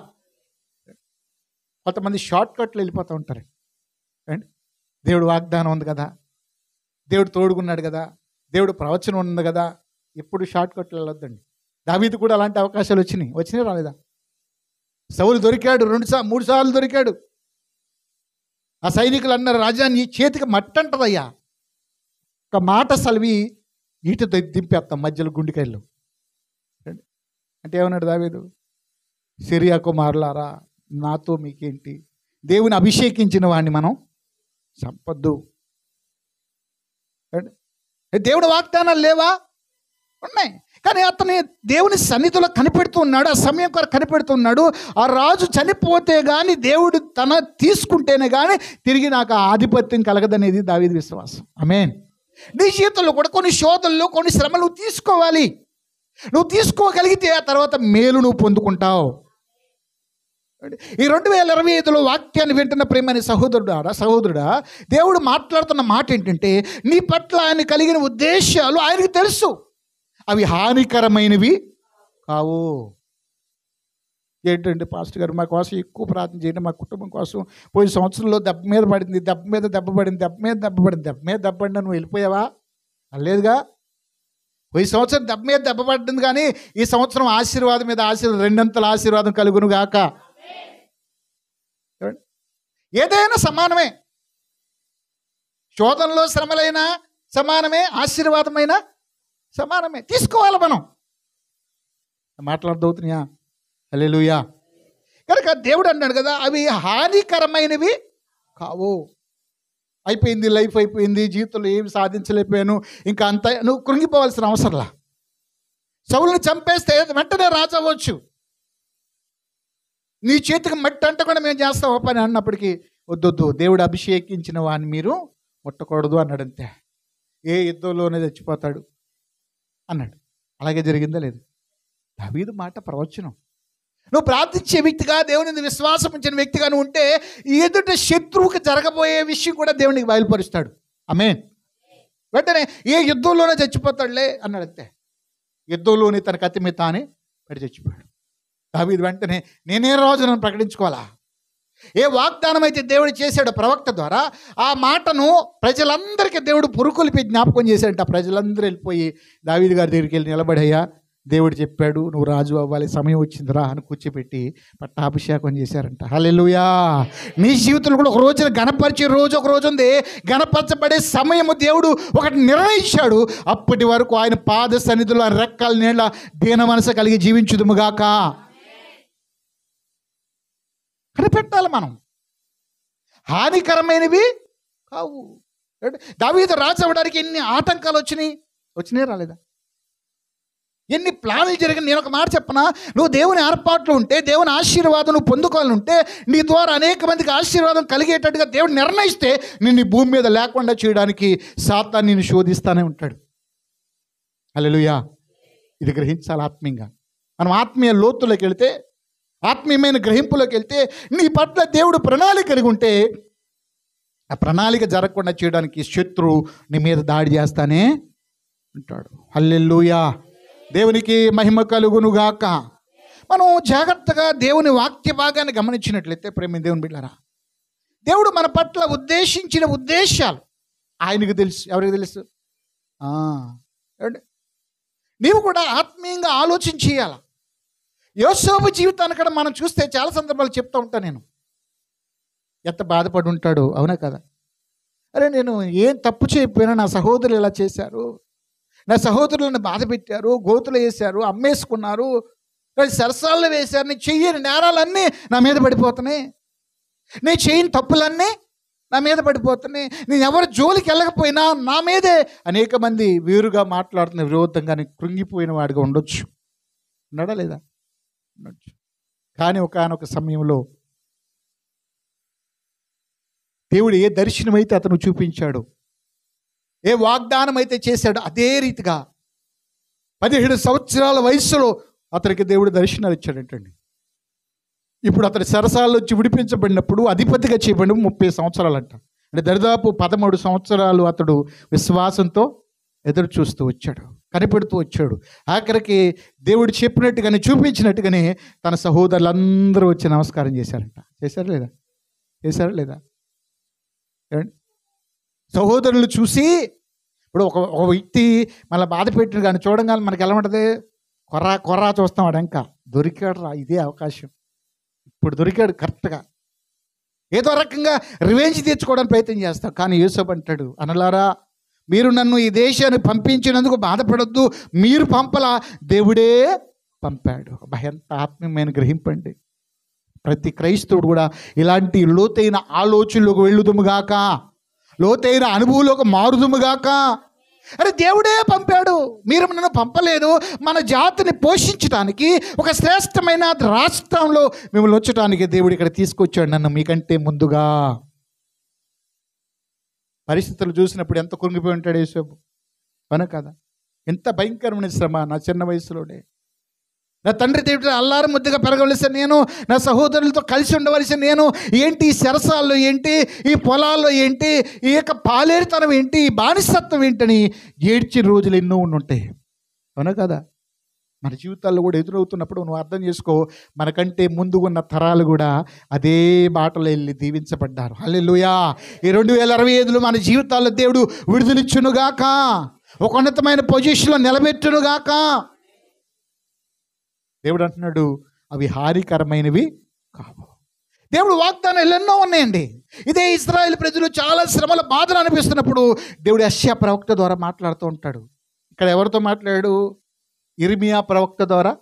కొంతమంది షార్ట్ కట్లు వెళ్ళిపోతూ ఉంటారు. దేవుడు వాగ్దానం ఉంది కదా, దేవుడు తోడుకున్నాడు కదా, దేవుడు ప్రవచనం ఉంది కదా, ఎప్పుడు షార్ట్ కట్లు వెళ్ళొద్దండి. దావీదు కూడా అలాంటి అవకాశాలు వచ్చినాయి రాలేదా? సౌలు దొరికాడు, 2-3 సార్లు దొరికాడు. ఆ సైనికులు అన్నారు, రాజా నీ చేతికి మట్టంటదయ్యా, ఒక మాట సలివి ఈట దింపేస్తాం మధ్యలో గుండెకాయలు అంటే ఏమన్నాడు దావీదు? సిరియా కుమారులారా, నాతో మీకేంటి, దేవుని అభిషేకించిన వాడిని మనం సంపద్దు. దేవుడు వాగ్దానాలు లేవా? ఉన్నాయి. కానీ అతని దేవుని సన్నిధిలో కనిపెడుతూ ఉన్నాడు, ఆ సమయం కొరకు కనిపెడుతున్నాడు. ఆ రాజు చనిపోతే కానీ, దేవుడు తన తీసుకుంటేనే కానీ తిరిగి నాకు ఆ ఆధిపత్యం కలగదనేది దావీదు విశ్వాసం. ఆమేన్. నీ జీవితంలో కూడా కొన్ని శోధనలు, కొన్ని శ్రమలు నువ్వు తీసుకోవాలి. నువ్వు తీసుకోగలిగితే ఆ తర్వాత మేలు నువ్వు పొందుకుంటావు. ఈ 2025లో వాక్యాన్ని వింటున్న ప్రేమని సహోదరుడా, దేవుడు మాట్లాడుతున్న మాట ఏంటంటే, నీ పట్ల ఆయన కలిగిన ఉద్దేశాలు ఆయనకు తెలుసు, అవి హానికరమైనవి కావు. ఏంటంటే పాస్టర్ గారు మా కోసం ఎక్కువ ప్రార్థన చేయండి, మా కుటుంబం కోసం. పోయిన సంవత్సరంలో దెబ్బ మీద పడింది, దెబ్బ మీద దెబ్బ పడింది, నువ్వు వెళ్ళిపోయావా? లేదుగా. పోయిన సంవత్సరం దెబ్బ మీద దెబ్బ పడింది, కానీ ఈ సంవత్సరం ఆశీర్వాదం మీద ఆశీర్వాదం, 2 ఆశీర్వాదం కలుగును గాక. ఏదైనా సమానమే, శోధనలో శ్రమలైనా సమానమే, ఆశీర్వాదమైన సమానమే. తీసుకోవాలి మనం. మాట్లాడదవుతున్నాయా? హల్లెలూయా. కనుక దేవుడు అన్నాడు కదా, అవి హానికరమైనవి కావు. అయిపోయింది, లైఫ్ అయిపోయింది, జీవితంలో ఏమి సాధించలేకపోయాను, ఇంకా అంత నువ్వు కృంగిపోవాల్సిన అవసరంలా. సౌలుని చంపేస్తే వెంటనే రాజు అవ్వచ్చు. నీ చేతికి మట్టి అంట కూడా మేము చేస్తాం పని అన్నప్పటికీ వద్దొద్దు, దేవుడు అభిషేకించిన వాడిని మీరు ముట్టకూడదు అన్నాడు. అంతే. ఏ యుద్ధంలోనే చచ్చిపోతాడు అన్నాడు. అలాగే జరిగిందా లేదు? దావీదు మాట ప్రవచనం. నువ్వు ప్రార్థించే వ్యక్తిగా, దేవుని విశ్వాసం ఉంచిన వ్యక్తిగా నువ్వు ఉంటే, ఎదుట శత్రువుకి జరగబోయే విషయం కూడా దేవునికి బయలుపరుస్తాడు. ఆమేన్. వెంటనే ఏ యుద్ధంలోనే చచ్చిపోతాడులే అన్నాడు. అంతే. యుద్ధంలోని తన కత్తి మీద తానే పడి చచ్చిపోయాడు. దావీదు వెంటనే నేనే రాజునని ప్రకటించుకోవాలా, ఏ వాగ్దానం అయితే దేవుడు చేశాడో ప్రవక్త ద్వారా, ఆ మాటను ప్రజలందరికీ దేవుడు పురుకొల్పి జ్ఞాపకం చేశాడంట. ఆ ప్రజలందరూ వెళ్ళిపోయి దావీదు గారి దగ్గరికి వెళ్ళి నిలబడయ్యా, దేవుడు చెప్పాడు నువ్వు రాజు అవ్వాలి, సమయం వచ్చిందిరా అని కూర్చోపెట్టి పట్టాభిషేకం చేశారంట. హల్లెలూయా. నీ జీవితంలో కూడా ఒక రోజున గణపరిచే రోజు ఒక రోజు ఉంది. గణపరచబడే సమయము దేవుడు ఒకటి నిర్ణయించాడు. అప్పటి వరకు ఆయన పాద సన్నిధిలో ఆయన రెక్కల నీళ్ళ దీన మనసు కలిగి జీవించుదుముగాక. కనిపెట్టాలి మనం, హానికరమైనవి కావు. దావీదు రాజు అవ్వడానికి ఎన్ని ఆటంకాలు వచ్చినాయి రాలేదా? ఎన్ని ప్లాన్లు జరిగిన. నేను ఒక మాట చెప్పనా, నువ్వు దేవుని ఏర్పాట్లు ఉంటే, దేవుని ఆశీర్వాదం నువ్వు పొందుకోవాలంటే, నీ ద్వారా అనేక మందికి ఆశీర్వాదం కలిగేటట్టుగా దేవుడు నిర్ణయిస్తే నిన్ను ఈ భూమి మీద లేకుండా చేయడానికి సాతాను నిన్ను శోధిస్తానే ఉంటాడు. హల్లెలూయా. ఇది గ్రహించాలి ఆత్మీయంగా. మనం ఆత్మీయ లోతులోకి వెళితే, ఆత్మీయమైన గ్రహింపులోకి వెళ్తే, నీ పట్ల దేవుడు ప్రణాళిక కలిగి ఉంటే ఆ ప్రణాళిక జరగకుండా చేయడానికి శత్రువు నీ మీద దాడి చేస్తానే ఉంటాడు. హల్లెలూయా. దేవునికి మహిమ కలుగునుగాక. మనం జాగ్రత్తగా దేవుని వాక్య భాగాన్ని గమనించినట్లయితే, ప్రేమ దేవుని బిడ్డలారా, దేవుడు మన పట్ల ఉద్దేశించిన ఉద్దేశాలు ఆయనకు తెలుసు. ఎవరికి తెలుసు? నీవు కూడా ఆత్మీయంగా ఆలోచన చేయాల. యోసేపు జీవితాన్ని కూడా మనం చూస్తే చాలా సందర్భాలు చెప్తూ ఉంటాను నేను. ఎంత బాధపడి ఉంటాడు, అవునా కదా? అరే నేను ఏం తప్పు చేయకపోయినా నా సహోదరులు ఇలా చేశారు, నా సహోదరులను బాధ పెట్టారు, గోతులు వేశారు, అమ్మేసుకున్నారు, సరసాల్లో వేశారు, నేను చెయ్యని నేరాలన్నీ నా మీద పడిపోతున్నాయి, నేను చేయని తప్పులన్నీ నా మీద పడిపోతున్నాయి, నేను ఎవరు జోలికి వెళ్ళకపోయినా నా మీదే అనేక మంది వీరుగా మాట్లాడుతున్న విరోధంగా కృంగిపోయిన వాడిగా ఉండొచ్చు. ఉన్నాడా లేదా? ఉండొచ్చు. కానీ ఒకానొక సమయంలో దేవుడు ఏ దర్శనం అయితే అతను చూపించాడు, ఏ వాగ్దానం అయితే చేశాడో అదే రీతిగా 17 సంవత్సరాల వయసులో అతనికి దేవుడు దర్శనాలు ఇచ్చాడంటండి. ఇప్పుడు అతని సరసాల్లో వచ్చి విడిపించబడినప్పుడు అధిపతిగా చేయబడి 30 సంవత్సరాలు అంట. అంటే దరిదాపు 13 సంవత్సరాలు అతడు విశ్వాసంతో ఎదురు చూస్తూ వచ్చాడు, కనిపెడుతూ వచ్చాడు. ఆఖరికి దేవుడు చెప్పినట్టుగానే చూపించినట్టుగానే తన సహోదరులందరూ వచ్చి నమస్కారం చేశారంట. చేశారా లేదా? సహోదరులు చూసి, ఇప్పుడు ఒక వ్యక్తి మళ్ళీ బాధ పెట్టిన కానీ చూడంగానే మనకి ఎలా ఉంటుంది? కొర్రా చూస్తాం. వాడు ఇంకా దొరికాడు రా, ఇదే అవకాశం, ఇప్పుడు దొరికాడు కరెక్ట్గా, ఏదో రకంగా రివెంజ్ తీర్చుకోవడానికి ప్రయత్నం చేస్తాం. కానీ యోసేపు అంటాడు, అనలారా మీరు నన్ను ఈ దేశాన్ని పంపించినందుకు బాధపడొద్దు, మీరు పంపలా, దేవుడే పంపాడు. ఎంత ఆత్మీయమైన గ్రహింపండి. ప్రతి క్రైస్తవుడు కూడా ఇలాంటి లోతైన ఆలోచనలోకి వెళ్ళుదుముగాక, లోతైన అనుభవంలోకి మారుదుముగాక. అరే దేవుడే పంపాడు, మీరు నన్ను పంపలేదు. మన జాతిని పోషించడానికి, ఒక శ్రేష్టమైన రాష్ట్రంలో మిమ్మల్ని వచ్చడానికి దేవుడు ఇక్కడ తీసుకొచ్చాడు నన్ను మీకంటే ముందుగా. పరిస్థితులు చూసినప్పుడు ఎంత కుంగిపోయి ఉంటాడు యోసేపు, అవునా కదా? ఎంత భయంకరమైన శ్రమ. నా చిన్న వయసులోనే నా తండ్రి దేవుడు అల్లారు ముద్దుగా పెరగవలసిన నేను, నా సహోదరులతో కలిసి ఉండవలసిన నేను, ఏంటి ఈ చెరసాల్లో ఏంటి, ఈ పొలాల్లో ఏంటి, ఈ యొక్క పాలేరుతనం ఏంటి, ఈ బానిసత్వం ఏంటని ఏడ్చిన రోజులు ఎన్నో ఉంటాయి, అవునా కదా? మన జీవితాల్లో కూడా ఎదురవుతున్నప్పుడు నువ్వు అర్థం చేసుకో, మనకంటే ముందు ఉన్న తరాలు కూడా అదే బాటలో వెళ్ళి దీవించబడ్డారు. హల్లెలూయా. ఈ 2025లో మన జీవితాల్లో దేవుడు విడుదలిచ్చునుగాక, ఒక ఉన్నతమైన పొజిషన్లో నిలబెట్టునుగాక. దేవుడు అంటున్నాడు అవి హానికరమైనవి కావు. దేవుడు వాగ్దానాలు ఎన్నో ఉన్నాయండి. ఇదే ఇశ్రాయేలు ప్రజలు చాలా శ్రమల బాధలు అనిపిస్తున్నప్పుడు దేవుడు యెషయా ప్రవక్త ద్వారా మాట్లాడుతూ ఉంటాడు. ఇక్కడ ఎవరితో మాట్లాడాడు? ఇర్మియా ప్రవక్త ద్వారా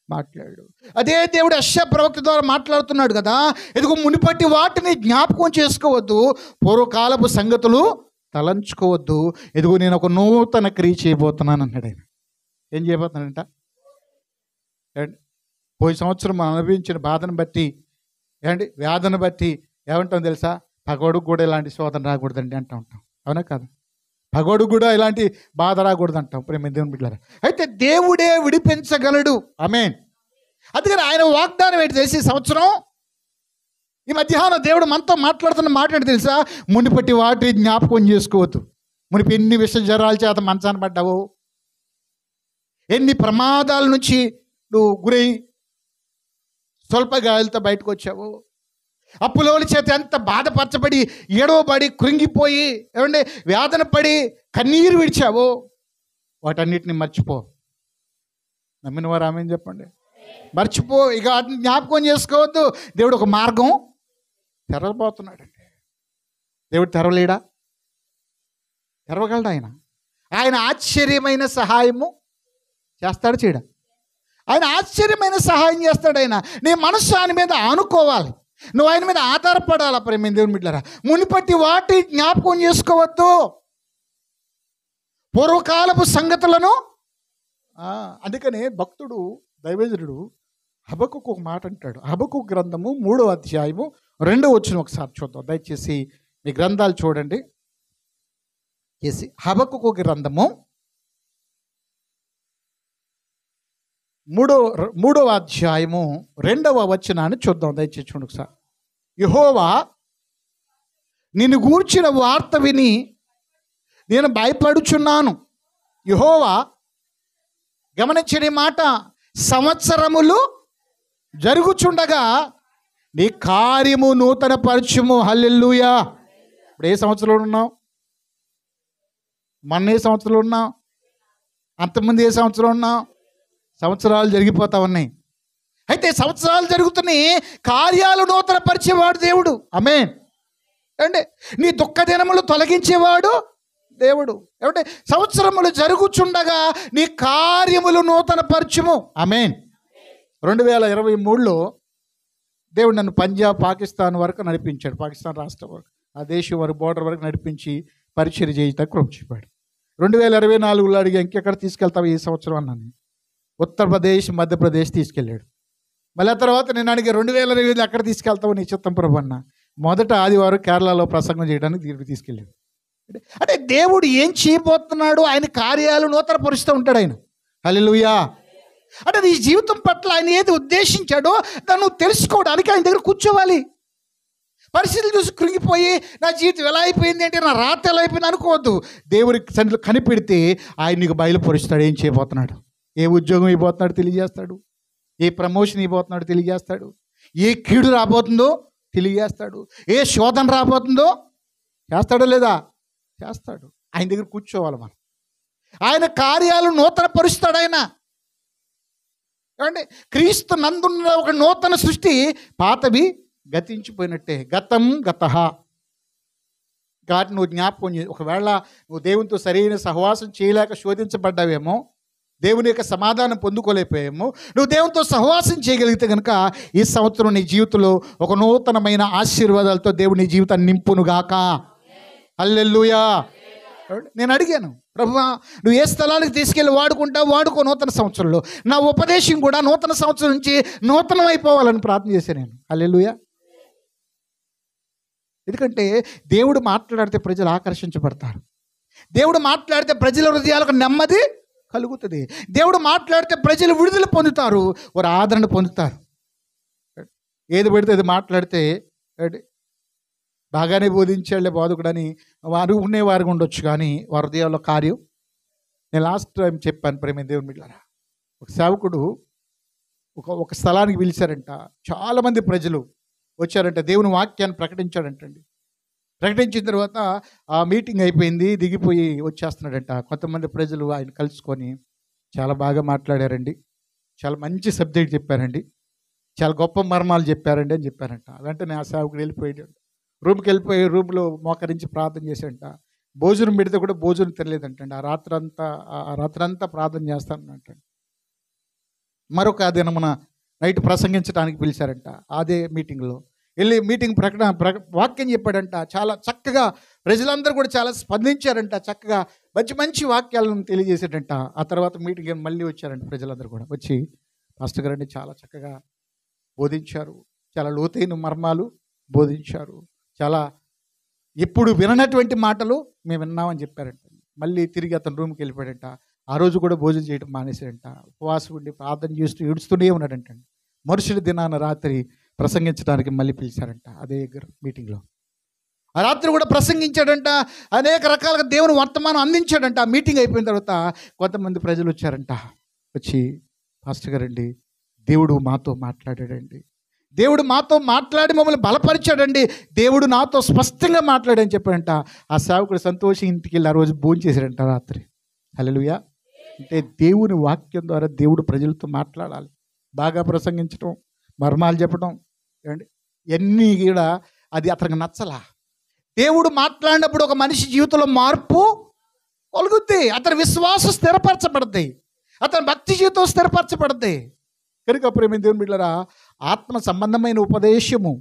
మాట్లాడాడు. అదే దేవుడు యెషయా ప్రవక్త ద్వారా మాట్లాడుతున్నాడు కదా, ఇదిగో మునిపటి వాటిని జ్ఞాపకం చేసుకోవద్దు, పూర్వకాలపు సంగతులు తలంచుకోవద్దు, ఇదిగో నేను ఒక నూతన క్రియ చేయబోతున్నాను అన్నాడు. ఆయన ఏం చేయబోతున్నాడంట? పోయి సంవత్సరం మనం అనుభవించిన బాధను బట్టి, వ్యాధను బట్టి ఏమంటాం తెలుసా? పగోడుకు కూడా ఇలాంటి శోధన రాకూడదండి అంటూ ఉంటాం, అవునా కదా? పగోడు కూడా ఇలాంటి బాధ రాకూడదు అంటాం. ప్రేమ దేవుని బిడ్డలారా, అయితే దేవుడే విడిపించగలడు. ఆమేన్. అందుకని ఆయన వాగ్దానం ఏంటి తెలిసి సంవత్సరం ఈ మధ్యాహ్నం దేవుడు మనతో మాట్లాడుతున్న మాట ఏంటి తెలుసా? మునిపటి వాటి జ్ఞాపకం చేసుకోవద్దు. మునిపి ఎన్ని విష జ్వరాల చేత మంచాన పడ్డావు, ఎన్ని ప్రమాదాల నుంచి నువ్వు గురై స్వల్ప గాయాలతో బయటకు వచ్చావు, అప్పులోని చేత ఎంత బాధపరచబడి ఏడవబడి కృంగిపోయి ఏమంటే వేదన పడి కన్నీరు విడిచావో వాటన్నిటిని మర్చిపో. నమ్మిన వారు ఆమె చెప్పండి. మర్చిపో, ఇక వాటిని జ్ఞాపకం చేసుకోవద్దు. దేవుడు ఒక మార్గం తెరవబోతున్నాడండి. దేవుడు తెరవలేడా? తెరవగలడు. ఆయన ఆశ్చర్యమైన సహాయము చేస్తాడు. చేయడా? ఆయన ఆశ్చర్యమైన సహాయం చేస్తాడు. నీ మనస్సు ఆయన మీద ఆనుకోవాలి, నువ్వు ఆయన మీద ఆధారపడాలి. ప్రేమ దేవుని బిడ్డలారా, మునిపటి వాటి జ్ఞాపకం చేసుకోవద్దు, పూర్వకాలపు సంగతులను. అందుకనే భక్తుడు దైవజనుడు హబక్కుకు ఒక మాట అంటాడు. హబక్కుకు గ్రంథము 3వ అధ్యాయము 2వ వచనం ఒకసారి చూద్దాం. దయచేసి మీ గ్రంథాలు చూడండి. హబక్కుకు గ్రంథము 3వ అధ్యాయము 2వ వచనాన్ని చూద్దాం. దయచేసి చూడండి ఒకసారి. యెహోవా నిన్ను గూర్చిన వార్త విని నేను భయపడుచున్నాను. యెహోవా, గమనించని మాట, సంవత్సరములు జరుగుచుండగా నీ కార్యము నూతన పరచుము. హల్లెలూయా. ఇప్పుడు ఏ సంవత్సరంలో ఉన్నాం? మొన్న ఏ సంవత్సరంలో ఉన్నాం? అంతకుముందు ఏ సంవత్సరం ఉన్నాం? సంవత్సరాలు జరిగిపోతా ఉన్నాయి. అయితే సంవత్సరాలు జరుగుతున్నాయి, కార్యాలు నూతన పరిచేవాడు దేవుడు. ఆమేన్. అంటే నీ దుఃఖ దినములు తొలగించేవాడు దేవుడు. ఏమంటే సంవత్సరములు జరుగుచుండగా నీ కార్యములు నూతన పరచుము. ఆమేన్. 2023లో దేవుడు నన్ను పంజాబ్, పాకిస్తాన్ వరకు నడిపించాడు. పాకిస్తాన్ రాష్ట్రం వరకు, ఆ దేశం వరకు, బోర్డర్ వరకు నడిపించి పరిచర్య చేయటానికి కృప చూపాడు. 2024లో అడిగా, ఇంకెక్కడ తీసుకెళ్తావు ఈ సంవత్సరం అన్నాను. ఉత్తరప్రదేశ్, మధ్యప్రదేశ్ తీసుకెళ్ళాడు. మళ్ళీ ఆ తర్వాత నేను అడిగా, 2025 ఎక్కడ తీసుకెళ్తావు నీ చిత్తం ప్రభు అన్న. మొదట ఆదివారం కేరళలో ప్రసంగం చేయడానికి దీనికి తీసుకెళ్ళాడు. అంటే దేవుడు ఏం చేయబోతున్నాడు, ఆయన కార్యాలు నూతన పరుస్తూ ఉంటాడు ఆయన. హల్లెలూయా. అంటే నీ జీవితం పట్ల ఆయన ఏది ఉద్దేశించాడో దాన్ని నువ్వు తెలుసుకోవడానికి ఆయన దగ్గర కూర్చోవాలి. పరిస్థితులు చూసి కృంగిపోయి నా జీవితం ఎలా అయిపోయింది అంటే, నా రాత ఎలా అయిపోయింది అనుకోవద్దు. దేవుడికి సన్నిధిలో కనిపెడితే ఆయన నీకు బయలుపరుస్తాడు ఏం చేయబోతున్నాడు. ఏ ఉద్యోగం ఇవ్వబోతున్నాడు తెలియజేస్తాడు, ఏ ప్రమోషన్ ఇవ్వబోతున్నాడు తెలియజేస్తాడు, ఏ కీడు రాబోతుందో తెలియజేస్తాడు, ఏ శోధన రాబోతుందో చేస్తాడో లేదా చేస్తాడు. ఆయన దగ్గర కూర్చోవాలి మనం. ఆయన కార్యాలు నూతన పరుస్తాడు ఆయన. ఏమంటే క్రీస్తు నందున్న ఒక నూతన సృష్టి, పాతవి గతించిపోయినట్టే. గతం గతః. కాబట్టి నువ్వు జ్ఞాపకం ఒకవేళ నువ్వు దేవునితో సరైన సహవాసం చేయలేక శోధించబడ్డావేమో, దేవుని యొక్క సమాధానం పొందుకోలేకపోయాము. నువ్వు దేవునితో సహవాసం చేయగలిగితే కనుక ఈ సంవత్సరం నీ జీవితంలో ఒక నూతనమైన ఆశీర్వాదాలతో దేవుడు నీ జీవితాన్ని నింపునుగాక. హల్లెలూయా. నేను అడిగాను, ప్రభువా నువ్వు ఏ స్థలానికి తీసుకెళ్ళి వాడుకో నూతన సంవత్సరంలో. నా ఉపదేశం కూడా నూతన సంవత్సరం నుంచి నూతనం అయిపోవాలని ప్రార్థన చేశాను నేను. హల్లెలూయా. ఎందుకంటే దేవుడు మాట్లాడితే ప్రజలు ఆకర్షించబడతారు. దేవుడు మాట్లాడితే ప్రజల హృదయాలకు నెమ్మది కలుగుతుంది. దేవుడు మాట్లాడితే ప్రజలు విడుదల పొందుతారు, వారు ఆదరణ పొందుతారు. ఏది పెడితే అది మాట్లాడితే బాగానే బోధించాడులే బోధకుడని వారు ఉండేవారు ఉండొచ్చు, కానీ వారి హృదయాల్లో కార్యం. నేను లాస్ట్ టైం చెప్పాను ప్రేమ దేవుని బిడ్డలారా, ఒక సేవకుడు ఒక స్థలానికి పిలిచారంట. చాలామంది ప్రజలు వచ్చారంట, దేవుని వాక్యాన్ని ప్రకటించాడంటండి. ప్రకటించిన తర్వాత ఆ మీటింగ్ అయిపోయింది, దిగిపోయి వచ్చేస్తున్నాడంట. కొంతమంది ప్రజలు ఆయన కలుసుకొని చాలా బాగా మాట్లాడారండి, చాలా మంచి సబ్జెక్ట్ చెప్పారండి, చాలా గొప్ప మర్మాలు చెప్పారండి అని చెప్పారంట. వెంటనే ఆ సేవకుడు వెళ్ళిపోయాడు. రూమ్కి వెళ్ళిపోయి రూమ్లో మోకరించి ప్రార్థన చేశాడంట. భోజనం పెడితే కూడా భోజనం తినలేదంటండి. ఆ రాత్రంతా ప్రార్థన చేస్తానంటండి. మరొక దినమున నైట్ ప్రసంగించడానికి పిలిచారంట. అదే మీటింగ్లో వెళ్ళి మీటింగ్ వాక్యం చెప్పాడంట. చాలా చక్కగా ప్రజలందరూ కూడా చాలా స్పందించారంట. చక్కగా మంచి వాక్యాలను తెలియజేసాడంట. ఆ తర్వాత మీటింగ్ మళ్ళీ వచ్చారంట. ప్రజలందరూ కూడా వచ్చి, పాస్టర్ గారండి చాలా చక్కగా బోధించారు, చాలా లోతైన మర్మాలు బోధించారు, చాలా ఎప్పుడు విననటువంటి మాటలు మేము విన్నామని చెప్పారంట. మళ్ళీ తిరిగి అతను రూమ్కి వెళ్ళిపోయాడంట. ఆ రోజు కూడా భోజనం చేయడం మానేశాడంట. ఉపవాసం ఉండి ప్రార్థన చేస్తూ ఏడుస్తూనే ఉన్నాడంటండి. మరుసటి దినాన రాత్రి ప్రసంగించడానికి మళ్ళీ పిలిచారంట అదే మీటింగ్లో. ఆ రాత్రి కూడా ప్రసంగించాడంట. అనేక రకాలుగా దేవుని వర్తమానం అందించాడంట. ఆ మీటింగ్ అయిపోయిన తర్వాత కొంతమంది ప్రజలు వచ్చారంట. వచ్చి, పాస్టర్ గారండి దేవుడు మాతో మాట్లాడాడండి, దేవుడు మాతో మాట్లాడి మమ్మల్ని బలపరిచాడండి, దేవుడు నాతో స్పష్టంగా మాట్లాడని చెప్పాడంట. ఆ సేవకుడు సంతోషం ఇంటికి వెళ్ళి ఆ రోజు భోజనం చేశాడంట రాత్రి. హల్లెలూయా. అంటే దేవుని వాక్యం ద్వారా దేవుడు ప్రజలతో మాట్లాడాలి. బాగా ప్రసంగించడం, మర్మాలు చెప్పడం, ఏమండి, ఇవన్నీ కూడా అది అతనికి నచ్చలా. దేవుడు మాట్లాడినప్పుడు ఒక మనిషి జీవితంలో మార్పు కలుగుద్ది, అతని విశ్వాసం స్థిరపరచబడద్ది, అతని భక్తి జీవితం స్థిరపరచబడద్ది. కనుక ప్రేమ దేవుని బిడ్డలారా, ఆత్మ సంబంధమైన ఉపదేశము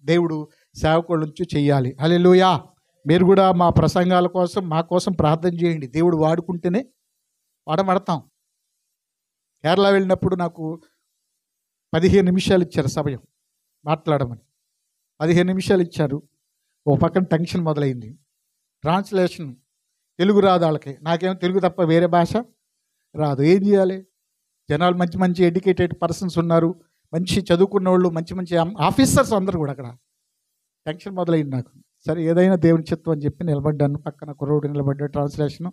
దేవుడు సేవకుల నుంచి చెయ్యాలి. హల్లెలూయా. మీరు కూడా మా ప్రసంగాల కోసం, మా కోసం ప్రార్థన చేయండి. దేవుడు వాడుకుంటేనే వాడబడతాం. కేరళ వెళ్ళినప్పుడు నాకు 15 నిమిషాలు ఇచ్చారు సమయం మాట్లాడమని. 15 నిమిషాలు ఇచ్చారు. ఓ పక్కన టెన్షన్ మొదలైంది. ట్రాన్స్లేషన్ తెలుగు రాదు వాళ్ళకి, నాకేమో తెలుగు తప్ప వేరే భాష రాదు. ఏం చేయాలి? జనాలు మంచి మంచి ఎడ్యుకేటెడ్ పర్సన్స్ ఉన్నారు, మంచి చదువుకున్న వాళ్ళు, మంచి మంచి ఆఫీసర్స్ అందరు కూడా. అక్కడ టెన్షన్ మొదలైంది నాకు. సరే ఏదైనా దేవుని చిత్తం అని చెప్పి నిలబడ్డాను. పక్కన కుర్రోడు నిలబడ్డాడు. ట్రాన్స్లేషను.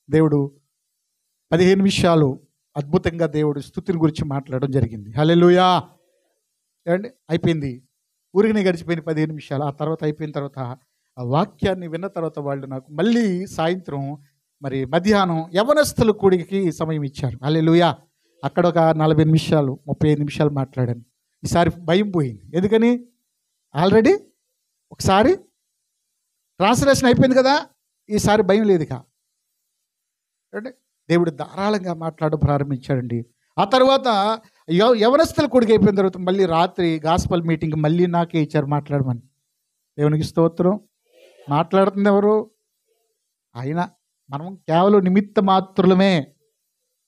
దేవుడు 15 నిమిషాలు అద్భుతంగా దేవుడు స్తుతిని గురించి మాట్లాడడం జరిగింది. హల్లెలూయా. ఏమండి, అయిపోయింది. ఊరికనే గడిచిపోయిన 15 నిమిషాలు. ఆ తర్వాత అయిపోయిన తర్వాత ఆ వాక్యాన్ని విన్న తర్వాత వాళ్ళు నాకు మళ్ళీ సాయంత్రం మరి మధ్యాహ్నం యవనస్తుల కూడికి సమయం ఇచ్చారు. హల్లెలూయా. అక్కడ ఒక 40 నిమిషాలు 35 నిమిషాలు మాట్లాడాను. ఈసారి భయం పోయింది. ఎందుకని? ఆల్రెడీ ఒకసారి ట్రాన్స్లేషన్ అయిపోయింది కదా, ఈసారి భయం లేదు ఇక. అంటే దేవుడు ధారాళంగా మాట్లాడడం ప్రారంభించాడండి. ఆ తర్వాత యవనస్తుల కూడికి అయిపోయిన తర్వాత మళ్ళీ రాత్రి గాస్పల్ మీటింగ్ మళ్ళీ నాకే ఇచ్చారు మాట్లాడమని. దేవునికి స్తోత్రం. మాట్లాడుతుంది ఎవరు? ఆయన. మనం కేవలం నిమిత్త మాత్రులమే.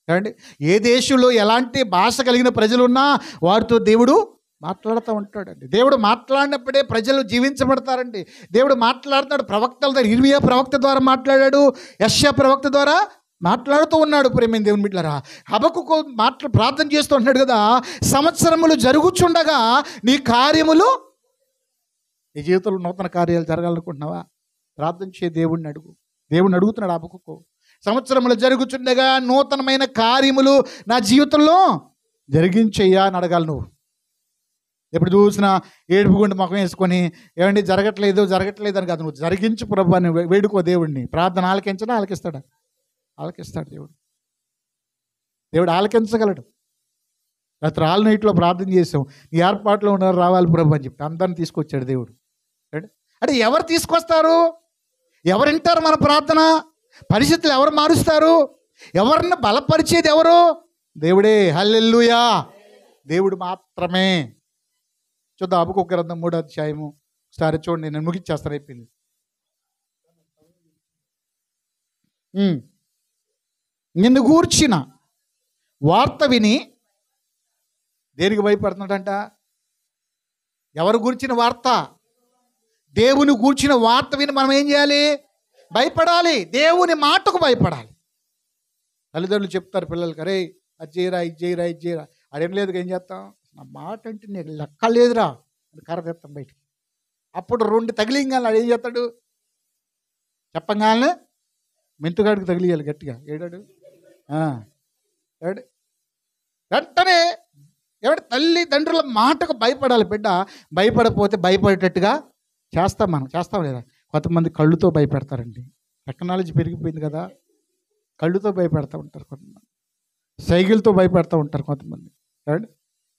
ఏమండి, ఏ దేశంలో ఎలాంటి భాష కలిగిన ప్రజలున్నా వారితో దేవుడు మాట్లాడుతూ ఉంటాడండి. దేవుడు మాట్లాడినప్పుడే ప్రజలు జీవించబడతారండి. దేవుడు మాట్లాడుతున్నాడు ప్రవక్తల ద్వారా. ఇర్మియా ప్రవక్త ద్వారా మాట్లాడాడు, యెషయా ప్రవక్త ద్వారా మాట్లాడుతూ ఉన్నాడు. ప్రేమ దేవుని బిడ్డలారా, హబక్కుకు ప్రార్థన చేస్తూ ఉంటున్నాడు కదా, సంవత్సరములు జరుగుచుండగా నీ కార్యములు, నీ జీవితంలో నూతన కార్యాలు జరగాలనుకుంటున్నావా? ప్రార్థన చేయ, దేవుడిని అడుగు. దేవుడిని అడుగుతున్నాడు హబక్కుకు. సంవత్సరములు జరుగుచుండగా నూతనమైన కార్యములు నా జీవితంలో జరిగించయ్యా అని అడగాలి నువ్వు. ఎప్పుడు చూసినా ఏడుపు గుండె ముఖం వేసుకొని ఏమండి జరగట్లేదు అని కాదు, నువ్వు జరిగించు ప్రభు అని వేడుకో దేవుడిని. ప్రార్థన ఆలకించినా ఆలకిస్తాడు దేవుడు. దేవుడు ఆలకించగలడు. రాత్రి ఆల్ నైట్లో ప్రార్థన చేసాం, ఈ ఏర్పాట్లో ఉన్నారు రావాలి ప్రభు అని చెప్పి అందరిని తీసుకొచ్చాడు దేవుడు. అంటే ఎవరు తీసుకొస్తారు? ఎవరు వింటారు మన ప్రార్థన? పరిస్థితులు ఎవరు మారుస్తారు? ఎవరిని బలపరిచేది ఎవరు? దేవుడే. హల్లెలూయా. దేవుడు మాత్రమే. చూద్దాం హబక్కూకు గ్రంథం 3వ అధ్యాయము ఒకసారి చూడండి. నేను ముగిచ్చేస్తాను, అయిపోయింది. నిన్ను గూర్చిన వార్త విని దేనికి భయపడుతున్నాడంట? ఎవరు గూర్చిన వార్త? దేవుని గూర్చిన వార్త విని మనం ఏం చేయాలి? భయపడాలి. దేవుని మాటకు భయపడాలి. తల్లిదండ్రులు చెప్తారు పిల్లలకి, అరే అది చేయరా, ఇది చేయరా, ఇది చేయరా. అదేం లేదు, ఏం చేస్తాం? నా మాట అంటే నీకు లెక్క లేదురా అని కర్ర తెస్తాం బయటికి. అప్పుడు 2 తగిలింగానే ఆడు ఏం చేస్తాడు? చెప్పంగానే మెంతుగాడికి తగిలియాలి గట్టిగా. ఏడాడు వెంటనే తల్లిదండ్రుల మాటకు భయపడాలి బిడ్డ. భయపడపోతే భయపడేటట్టుగా చేస్తాం లేదా? కొంతమంది కళ్ళుతో భయపెడతారండి. టెక్నాలజీ పెరిగిపోయింది కదా, కళ్ళుతో భయపెడతా ఉంటారు కొంతమంది, సైకిల్తో భయపెడతా ఉంటారు కొంతమంది.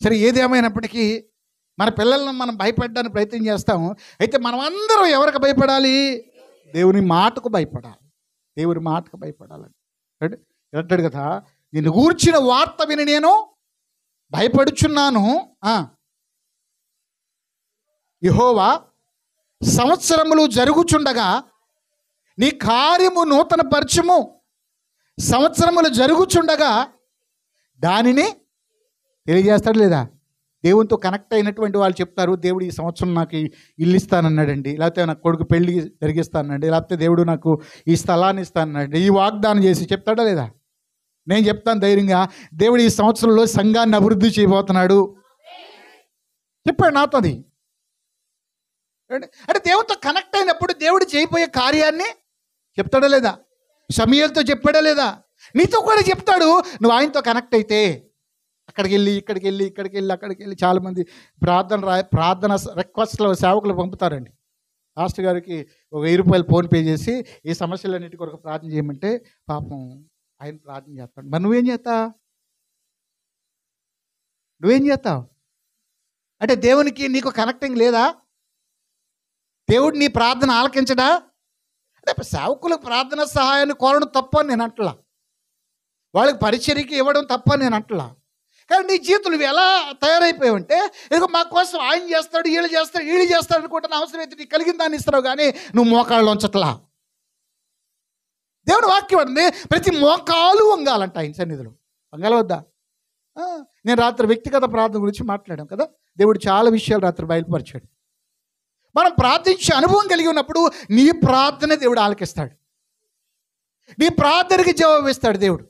సరే, ఏది ఏమైనప్పటికీ మన పిల్లలను మనం భయపెట్టడానికి ప్రయత్నం చేస్తాము. అయితే మనం అందరం ఎవరికి భయపడాలి? దేవుని మాటకు భయపడాలి. దేవుని మాటకు భయపడాలని అంటాడు కదా, నిన్ను గూర్చిన వార్త విని నేను భయపడుచున్నాను. యెహోవా సంవత్సరములు జరుగుచుండగా నీ కార్యము నూతన పరచుము. సంవత్సరములు జరుగుచుండగా దానిని తెలియజేస్తాడు లేదా? దేవునితో కనెక్ట్ అయినటువంటి వాళ్ళు చెప్తారు, దేవుడు ఈ సంవత్సరం నాకు ఇల్లు ఇస్తానన్నాడండి, లేకపోతే నాకు కొడుకు పెళ్లి జరిగిస్తానండి, లేకపోతే దేవుడు నాకు ఈ స్థలాన్ని ఇస్తానన్నాడు, ఈ వాగ్దానం చేసి చెప్తాడా లేదా? నేను చెప్తాను ధైర్యంగా, దేవుడు ఈ సంవత్సరంలో సంఘాన్ని అభివృద్ధి చేయబోతున్నాడు చెప్పాడు నాతో. అది అంటే దేవునితో కనెక్ట్ అయినప్పుడు దేవుడు చేయబోయే కార్యాన్ని చెప్తాడా లేదా? సమూయేలుతో చెప్పాడా లేదా? నీతో కూడా చెప్తాడు. నువ్వు ఆయనతో కనెక్ట్ అయితే అక్కడికి వెళ్ళి చాలామంది ప్రార్థన రిక్వెస్ట్లో సేవకులు పంపుతారండి. పాస్టర్ గారికి ఒక 1000 రూపాయలు ఫోన్పే చేసి ఈ సమస్యలన్నిటి కొరకు ప్రార్థన చేయమంటే పాపం ఆయన ప్రార్థన చేస్తాడు. మరి నువ్వేం చేస్తావు? అంటే దేవునికి నీకు కనెక్టింగ్ లేదా? దేవుడు నీ ప్రార్థన ఆలకించడా? అంటే సేవకులకు ప్రార్థన సహాయాన్ని కోరడం తప్ప అని నేను అంటలా, వాళ్ళకి పరిచర్యకి ఇవ్వడం తప్ప నేను అంటలా. కానీ నీ జీవితం నువ్వు ఎలా తయారైపోయావంటే, ఇదిగో మా కోసం ఆయన చేస్తాడు, వీళ్ళు చేస్తాడు అనుకుంటున్న అవసరం అయితే నీకు కలిగిన దాన్ని ఇస్తున్నావు, కానీ నువ్వు మోకాళ్ళు ఉంచట్లా. దేవుని వాక్యం అండి, ప్రతి మోకాలు వంగాలంట ఆయన సన్నిధిలో. వంగలవద్దా? నేను రాత్రి వ్యక్తిగత ప్రార్థన గురించి మాట్లాడాం కదా. దేవుడు చాలా విషయాలు రాత్రి బయలుపరిచాడు. మనం ప్రార్థించే అనుభవం కలిగి ఉన్నప్పుడు నీ ప్రార్థన దేవుడు ఆలకిస్తాడు, నీ ప్రార్థనకి జవాబు ఇస్తాడు దేవుడు.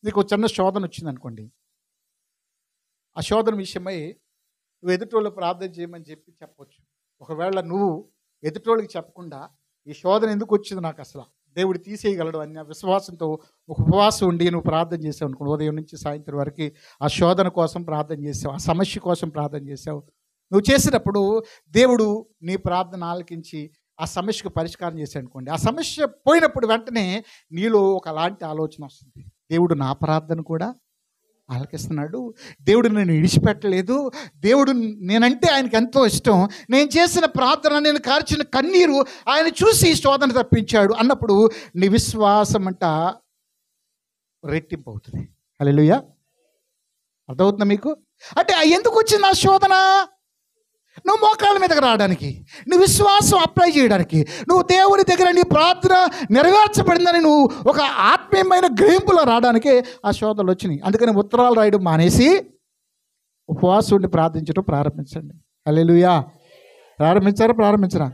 నీకు చిన్న శోధన వచ్చింది అనుకోండి, ఆ శోధన విషయమై నువ్వు ఎదుటోళ్ళు ప్రార్థన చేయమని చెప్పొచ్చు. ఒకవేళ నువ్వు ఎదుటోళ్ళకి చెప్పకుండా ఈ శోధన ఎందుకు వచ్చింది నాకు అసలు దేవుడు తీసేయగలడు అన్న విశ్వాసంతో ఒక ఉపవాసం ఉండి నువ్వు ప్రార్థన చేసావు అనుకోండి, ఉదయం నుంచి సాయంత్రం వరకు ఆ శోధన కోసం ప్రార్థన చేసావు, ఆ సమస్య కోసం ప్రార్థన చేసావు. నువ్వు చేసినప్పుడు దేవుడు నీ ప్రార్థన ఆలకించి ఆ సమస్యకు పరిష్కారం చేశాడు అనుకోండి. ఆ సమస్య పోయినప్పుడు వెంటనే నీలో ఒకలాంటి ఆలోచన వస్తుంది, దేవుడు నా ప్రార్థన కూడా ఆలకిస్తున్నాడు, దేవుడు నేను విడిచిపెట్టలేదు, దేవుడు నేనంటే ఆయనకి ఎంతో ఇష్టం, నేను చేసిన ప్రార్థన, నేను కార్చిన కన్నీరు ఆయన చూసి శోధన తప్పించాడు అన్నప్పుడు నీ విశ్వాసం అంట రెట్టింపు అవుతుంది. హల్లెలూయా. అర్థమవుతుందా మీకు? అంటే ఎందుకు వచ్చింది ఆ శోధన? నువ్వు మోకాళ్ళ మీదకి రావడానికి, నీ విశ్వాసం అప్లై చేయడానికి, నువ్వు దేవుని దగ్గర నీ ప్రార్థన నెరవేర్చబడిందని నువ్వు ఒక ఆత్మీయమైన గ్రహింపులో రావడానికి ఆ శోధనలు వచ్చినాయి. అందుకని ఉత్తరాలు రాయడం మానేసి ఉపవాసం ఉండి ప్రార్థించడం ప్రారంభించండి. హల్లెలూయా. ప్రారంభించరా?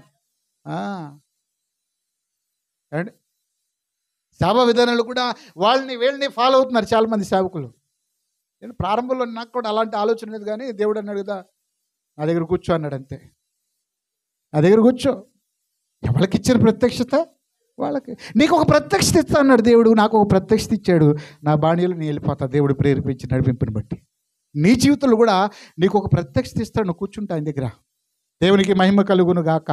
సేవా విధానాలు కూడా వీళ్ళని ఫాలో అవుతున్నారు చాలామంది సేవకులు. నేను ప్రారంభంలో నాకు కూడా అలాంటి ఆలోచన లేదు, కానీ దేవుడు అన్నాడు కదా, నా దగ్గర కూర్చో అన్నాడు. అంతే, నా దగ్గర కూర్చో. ఎవరికి ఇచ్చిన ప్రత్యక్షత వాళ్ళకి. నీకు ఒక ప్రత్యక్షత ఇస్తా అన్నాడు దేవుడు, నాకు ఒక ప్రత్యక్షత ఇచ్చాడు. నా బాణీలో నేను వెళ్ళిపోతా దేవుడు ప్రేరేపించి నడిపింపుని బట్టి. నీ జీవితంలో కూడా నీకు ఒక ప్రత్యక్షత ఇస్తాడు, నువ్వు కూర్చుంటా ఆయన దగ్గర. దేవునికి మహిమ కలుగును గాక.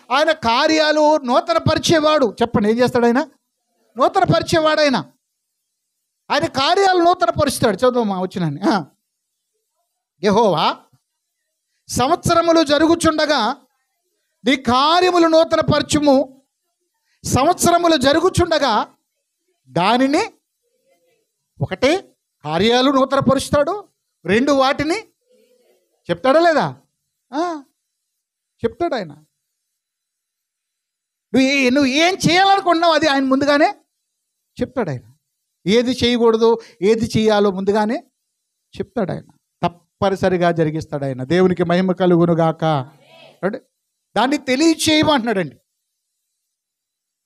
ఆయన కార్యాలు నూతన పరిచేవాడు. చెప్పండి, ఏం చేస్తాడు ఆయన? నూతన పరిచేవాడు ఆయన. ఆయన కార్యాలు నూతన పరుస్తాడు. చదువు వచ్చినాన్ని. యెహోవా సంవత్సరములు జరుగుచుండగా నీ కార్యములు నూతన పరచుము, సంవత్సరములు జరుగుచుండగా దానిని, ఒకటే కార్యాలు నూతన పరుస్తాడు, 2 వాటిని చెప్తాడా లేదా? చెప్తాడు ఆయన. నువ్వు ఏం చేయాలనుకుంటున్నావు అది ఆయన ముందుగానే చెప్తాడు ఆయన. ఏది చేయకూడదు, ఏది చేయాలో ముందుగానే చెప్తాడు ఆయన. తప్పనిసరిగా జరిగిస్తాడు ఆయన. దేవునికి మహిమ కలుగును గాక. అంటే దాన్ని తెలియచేయమంటున్నాడండి,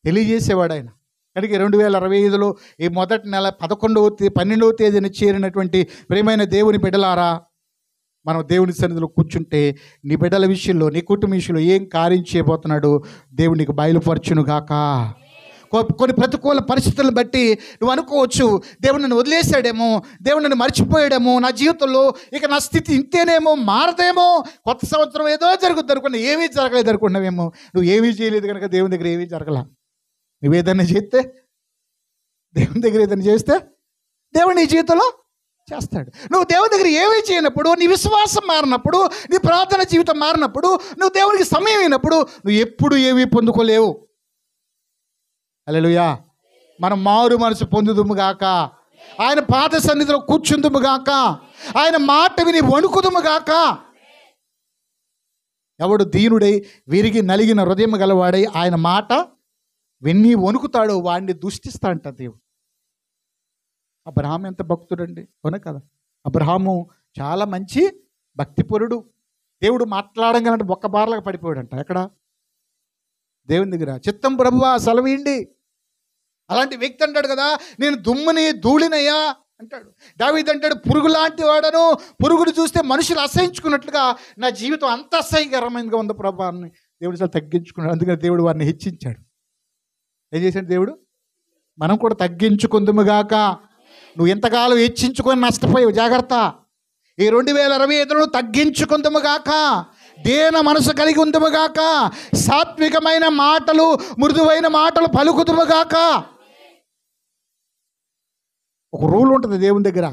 తెలియజేసేవాడు ఆయన. కనుక 2025లో ఈ మొదటి నెల 12వ తేదీన చేరినటువంటి ప్రియమైన దేవుని బిడ్డలారా, మనం దేవుని సన్నిధిలో కూర్చుంటే నీ బిడ్డల విషయంలో, నీ కుటుంబ విషయంలో ఏం కార్యం చేయబోతున్నాడు దేవునికి బయలుపరచును గాక. కొన్ని ప్రతికూల పరిస్థితులను బట్టి నువ్వు అనుకోవచ్చు, దేవుడు నన్ను వదిలేశాడేమో, దేవుడు నన్ను మర్చిపోయాడేమో, నా జీవితంలో ఇక నా స్థితి ఇంతేనేమో, మారదేమో, కొత్త సంవత్సరం ఏదో జరుగుద్ది అనుకున్నా, ఏమీ జరగలేదు అనుకున్నావేమో. నువ్వు ఏమీ చేయలేదు కనుక దేవుని దగ్గర ఏమీ జరగలా. నువ్వేదన్నా చేస్తే, దేవుని దగ్గర ఏదైనా చేస్తే దేవుడు నీ జీవితంలో చేస్తాడు. నువ్వు దేవుని దగ్గర ఏమీ చేయనప్పుడు, నీ విశ్వాసం మారినప్పుడు, నీ ప్రార్థన జీవితం మారినప్పుడు, నువ్వు దేవునికి సమయం అయినప్పుడు నువ్వు ఎప్పుడు ఏమీ పొందుకోలేవు. హల్లెలూయా. మనం మారు మనసు పొందుదుముగాక, ఆయన పాద సన్నిధిలో కూర్చుందుముగాక, ఆయన మాట విని వణుకుదుముగాక. ఎవడు దీనుడై విరిగి నలిగిన హృదయం గలవాడై ఆయన మాట విని వణుకుతాడో వాడిని దుష్టిస్తా అంట దేవుడు. అబ్రహాము ఎంత భక్తుడండి, అవునా కదా? అబ్రహాము చాలా మంచి భక్తిపరుడు. దేవుడు మాట్లాడంగానంటే ఒక్క బార్లాగా పడిపోయాడంట. ఎక్కడ? దేవుని దగ్గర. చిత్తం ప్రభువా సెలవీయండి. అలాంటి వ్యక్తి అంటాడు కదా, నేను దుమ్ముని ధూళినయ్యా అంటాడు. దావీదు అంటాడు, పురుగు లాంటి వాడను, పురుగును చూస్తే మనుషులు అసహించుకున్నట్లుగా నా జీవితం అంత అసహ్యకరమైనగా ఉంది ప్రభా అని దేవుడు చాలా తగ్గించుకున్నాడు. అందుకని దేవుడు వారిని హెచ్చించాడు. ఏం చేశాడు దేవుడు? మనం కూడా తగ్గించుకుందుముగాక, నువ్వు ఎంతకాలం హెచ్చించుకొని నష్టపోయావు, జాగ్రత్త. ఈ 2025లో తగ్గించుకుందుముగాక, దేన మనసు కలిగి ఉందుముగాక, సాత్వికమైన మాటలు, మృదువైన మాటలు పలుకుదుముగాక. ఒక రూల్ ఉంటుంది దేవుని దగ్గర.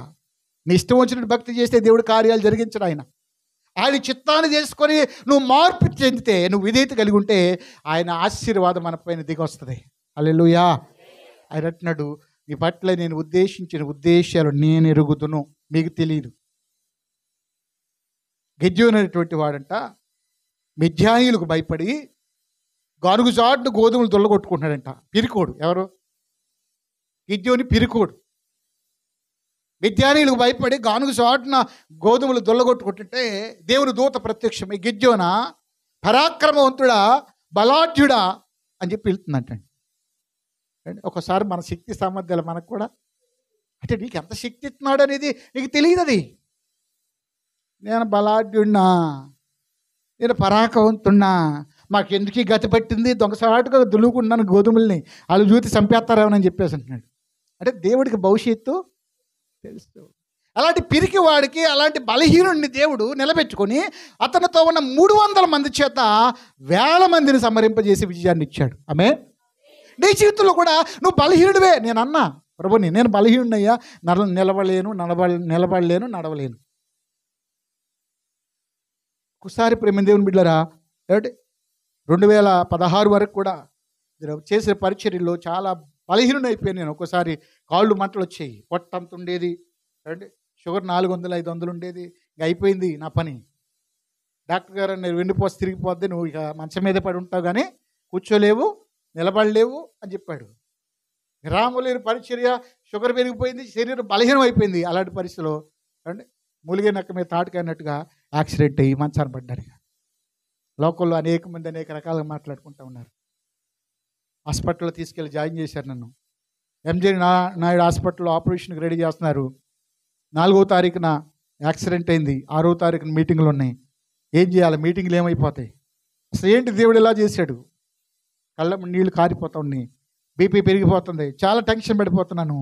నీ ఇష్టం వచ్చినట్టు భక్తి చేస్తే దేవుడి కార్యాలు జరిగించడు ఆయన చిత్తాన్ని చేసుకొని నువ్వు మార్పు చెందితే, నువ్వు విధేయత కలిగి ఉంటే ఆయన ఆశీర్వాదం మన పైన దిగి వస్తుంది. హల్లెలూయా. ఆయన అంటున్నాడు, ఈ పట్ల నేను ఉద్దేశించిన ఉద్దేశాలు నేను ఎరుగుదును, మీకు తెలియదు. గిద్యోను అనేటువంటి వాడంట మిద్యానీయులకు భయపడి గానుగుజాడును గోధుమలు దొల్లగొట్టుకుంటున్నాడంట. పిరికోడు. ఎవరు? గిద్యోని పిరికోడు. మిద్యానీయులకు భయపడి గానుగుజాడున గోధుమలు దొల్లగొట్టుకుంటుంటే దేవుని దూత ప్రత్యక్షమై, గిద్యోన పరాక్రమవంతుడా, బలాఢ్యుడా అని చెప్పి వెళ్తుందంటండి. ఒకసారి మన శక్తి సామర్థ్యాలు మనకు కూడా, అంటే నీకు ఎంత శక్తి ఇస్తున్నాడు అనేది నీకు తెలియదు. అది నేను బలాఢ్యుడినా, నేను పరాక్రమవంతున్నా, మాకెందుకు గతి పట్టింది, దొంగసాటుగా దులుకున్నాను గోధుమల్ని, వాళ్ళు చూసి చంపేస్తారేమని చెప్పేసి అంటున్నాడు. అంటే దేవుడికి భవిష్యత్తు తెలుసు. అలాంటి పిరికి వాడికి, అలాంటి బలహీనుడిని దేవుడు నిలబెట్టుకొని అతనితో ఉన్న 300 మంది చేత 1000 మందిని సంహరింపజేసి విజయాన్ని ఇచ్చాడు. ఆమె నీ జీవితంలో కూడా నువ్వు బలహీనుడివే. నేను అన్నా, ప్రభుని నేను బలహీనుడయ్యా, నిలబడలేను, నడవలేను. ఒకసారి ప్రేమ దేవుని బిడ్డలారా, 2016 వరకు కూడా చేసే పరిచర్యలో చాలా బలహీనుడు అయిపోయాను నేను. ఒకసారి కాళ్ళు మంటలు వచ్చాయి, పొట్టంత ఉండేది, షుగర్ 400-500 ఉండేది. ఇక అయిపోయింది నా పని. డాక్టర్ గారు నేను వెండిపోసి తిరిగిపోద్ది, నువ్వు ఇక మంచం మీద పడి ఉంటావు కానీ కూర్చోలేవు, నిలబడలేవు అని చెప్పాడు. విరామలేని పరిచర్య, షుగర్ పెరిగిపోయింది, శరీరం బలహీనం అయిపోయింది. అలాంటి పరిస్థితిలో మూలిగే నక్క మీద తాటుకన్నట్టుగా యాక్సిడెంట్ అయ్యి మంచాన్ని పడ్డారు. లోకల్లో అనేక మంది అనేక రకాలుగా మాట్లాడుకుంటూ ఉన్నారు. హాస్పిటల్లో తీసుకెళ్ళి జాయిన్ చేశారు నన్ను. ఎంజే నాయుడు హాస్పిటల్లో ఆపరేషన్కి రెడీ చేస్తున్నారు. 4వ తారీఖున యాక్సిడెంట్ అయింది, 6వ తారీఖున మీటింగ్లు ఉన్నాయి. ఏం చేయాలి? మీటింగ్లు ఏమైపోతాయి? అసలు ఏంటి దేవుడు ఇలా చేశాడు? కళ్ళ నీళ్ళు కారిపోతా ఉన్నాయి, బీపీ పెరిగిపోతుంది, చాలా టెన్షన్ పడిపోతున్నాను.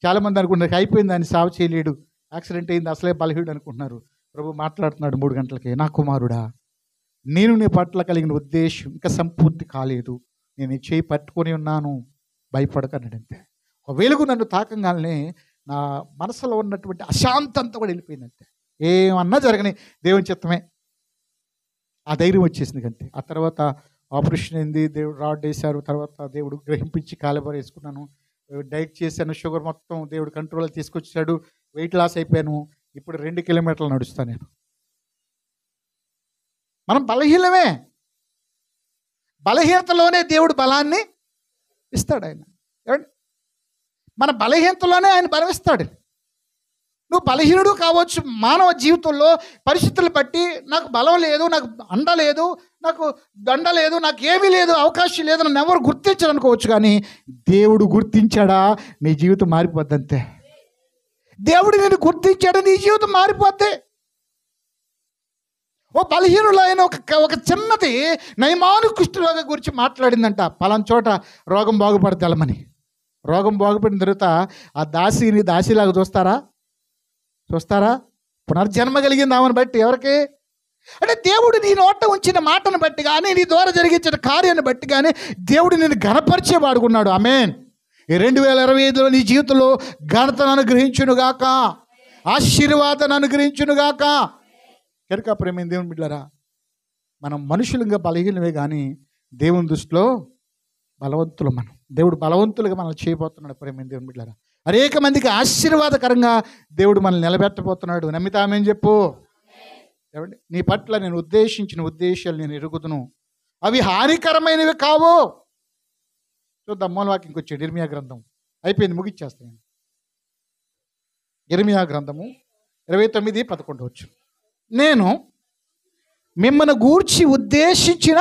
చాలామంది అనుకుంటున్నారు అయిపోయింది, దాన్ని సాగు చేయలేడు, యాక్సిడెంట్ అయింది, అసలే బలహీనుడు అనుకుంటున్నారు. ప్రభు మాట్లాడుతున్నాడు 3 గంటలకి, నా కుమారుడా, నేను నీ పట్ల కలిగిన ఉద్దేశం ఇంకా సంపూర్తి కాలేదు, నేను ఈ చేయి పట్టుకొని ఉన్నాను, భయపడకన్నాడంతే. ఒక వెలుగు నన్ను తాకంగానే నా మనసులో ఉన్నటువంటి అశాంతంతా కూడా వెళ్ళిపోయిందంతే. ఏమన్నా జరగని దేవుని చిత్తమే, ఆ ధైర్యం వచ్చేసింది అంతే. ఆ తర్వాత ఆపరేషన్ అయింది, దేవుడు రాడ్ వేశారు. తర్వాత దేవుడు గ్రహింపించి కాలిబర్ వేసుకున్నాను, డైట్ చేశాను, షుగర్ మొత్తం దేవుడు కంట్రోల్ తీసుకొచ్చాడు, వెయిట్ లాస్ అయిపోయాను. ఇప్పుడు 2 కిలోమీటర్లు నడుస్తాను నేను. మనం బలహీనమే, బలహీనతలోనే దేవుడు బలాన్ని ఇస్తాడు. ఆయన మన బలహీనతలోనే ఆయన బలం ఇస్తాడు. నువ్వు బలహీనుడు కావచ్చు, మానవ జీవితంలో పరిస్థితులు బట్టి నాకు బలం లేదు, నాకు అండ లేదు, నాకు దండ లేదు, నాకు ఏమీ లేదు, అవకాశం లేదు, నన్ను ఎవరు గుర్తించరు అనుకోవచ్చు. కానీ దేవుడు గుర్తించాడా, నీ జీవితం మారిపోద్ది అంతే. దేవుడు నేను గుర్తించాడా, నీ జీవితం మారిపోద్ది. ఓ బలహీనులైన ఒక చిన్నది నయమాను కుష్ఠరోగం గురించి మాట్లాడిందంట. పలానా చోట రోగం బాగుపడతామని. రోగం బాగుపడిన తర్వాత ఆ దాసిని దాసిలాగా చూస్తారా? పునర్జన్మ కలిగింది ఆమెను బట్టి. ఎవరికి అంటే దేవుడు నీ నోట ఉంచిన మాటను బట్టి కానీ, నీ ద్వారా జరిగించిన కార్యాన్ని బట్టి కానీ దేవుడు నేను ఘనపరిచే వాడుకున్నాడు. ఆమేన్. ఈ 2025లో నీ జీవితంలో ఘనతను అనుగ్రహించునుగాక, ఆశీర్వాదాన్ని అనుగ్రహించునుగాక. కనుక ప్రేమ దేవుని బిడ్డలారా, మనం మనుషులుగా బలహీనమే కానీ దేవుని దృష్టిలో బలవంతులు. దేవుడు బలవంతులుగా మనల్ని చేయబోతున్నాడు. ప్రేమ దేవుని బిడ్డలారా, అనేక మందికి ఆశీర్వాదకరంగా దేవుడు మనల్ని నిలబెట్టబోతున్నాడు. నమ్మితామని చెప్పు. ఏమండి, నీ పట్ల నేను ఉద్దేశించిన ఉద్దేశాలు నేను ఎరుగుదును, అవి హానికరమైనవి కావు. చూద్దాం, మూలవాక్యంకి వచ్చాడు. ఇర్మియా గ్రంథం అయిపోయింది, ముగిచ్చేస్తాను. ఇర్మియా గ్రంథము 29:11. నేను మిమ్మల్ని గూర్చి ఉద్దేశించిన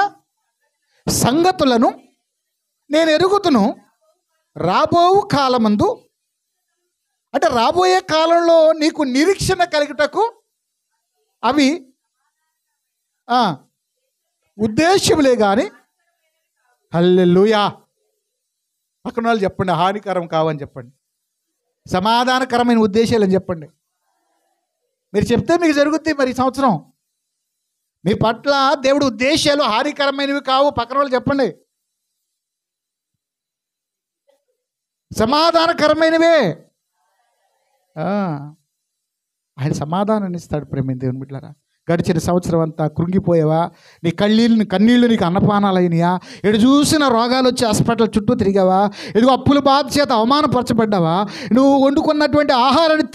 సంగతులను నేను ఎరుగుదును, రాబోవు కాలమందు, అంటే రాబోయే కాలంలో నీకు నిరీక్షణ కలుగుటకు అవి ఉద్దేశములే కానీ హల్లెలూయా. పక్కన వాళ్ళు చెప్పండి, హానికరం కావని చెప్పండి. సమాధానకరమైన ఉద్దేశాలు అని చెప్పండి. మీరు చెప్తే మీకు జరుగుద్ది. మరి ఈ సంవత్సరం మీ పట్ల దేవుడు ఉద్దేశాలు హానికరమైనవి కావు. పక్కన వాళ్ళు చెప్పండి, సమాధానకరమైనవే. ఆయన సమాధానాన్ని ఇస్తాడు. ప్రేమ దేవుని బిడ్డలారా, గడిచిన సంవత్సరం అంతా కృంగిపోయావా? నీ కన్నీళ్ళు నీకు అన్నపానాలైనయా? ఎటు చూసిన రోగాలు వచ్చి హాస్పిటల్ చుట్టూ తిరిగావా? ఇదిగో అప్పుల బాధ చేత అవమానపరచబడ్డావా? నువ్వు వండుకున్నటువంటి ఆహారాన్ని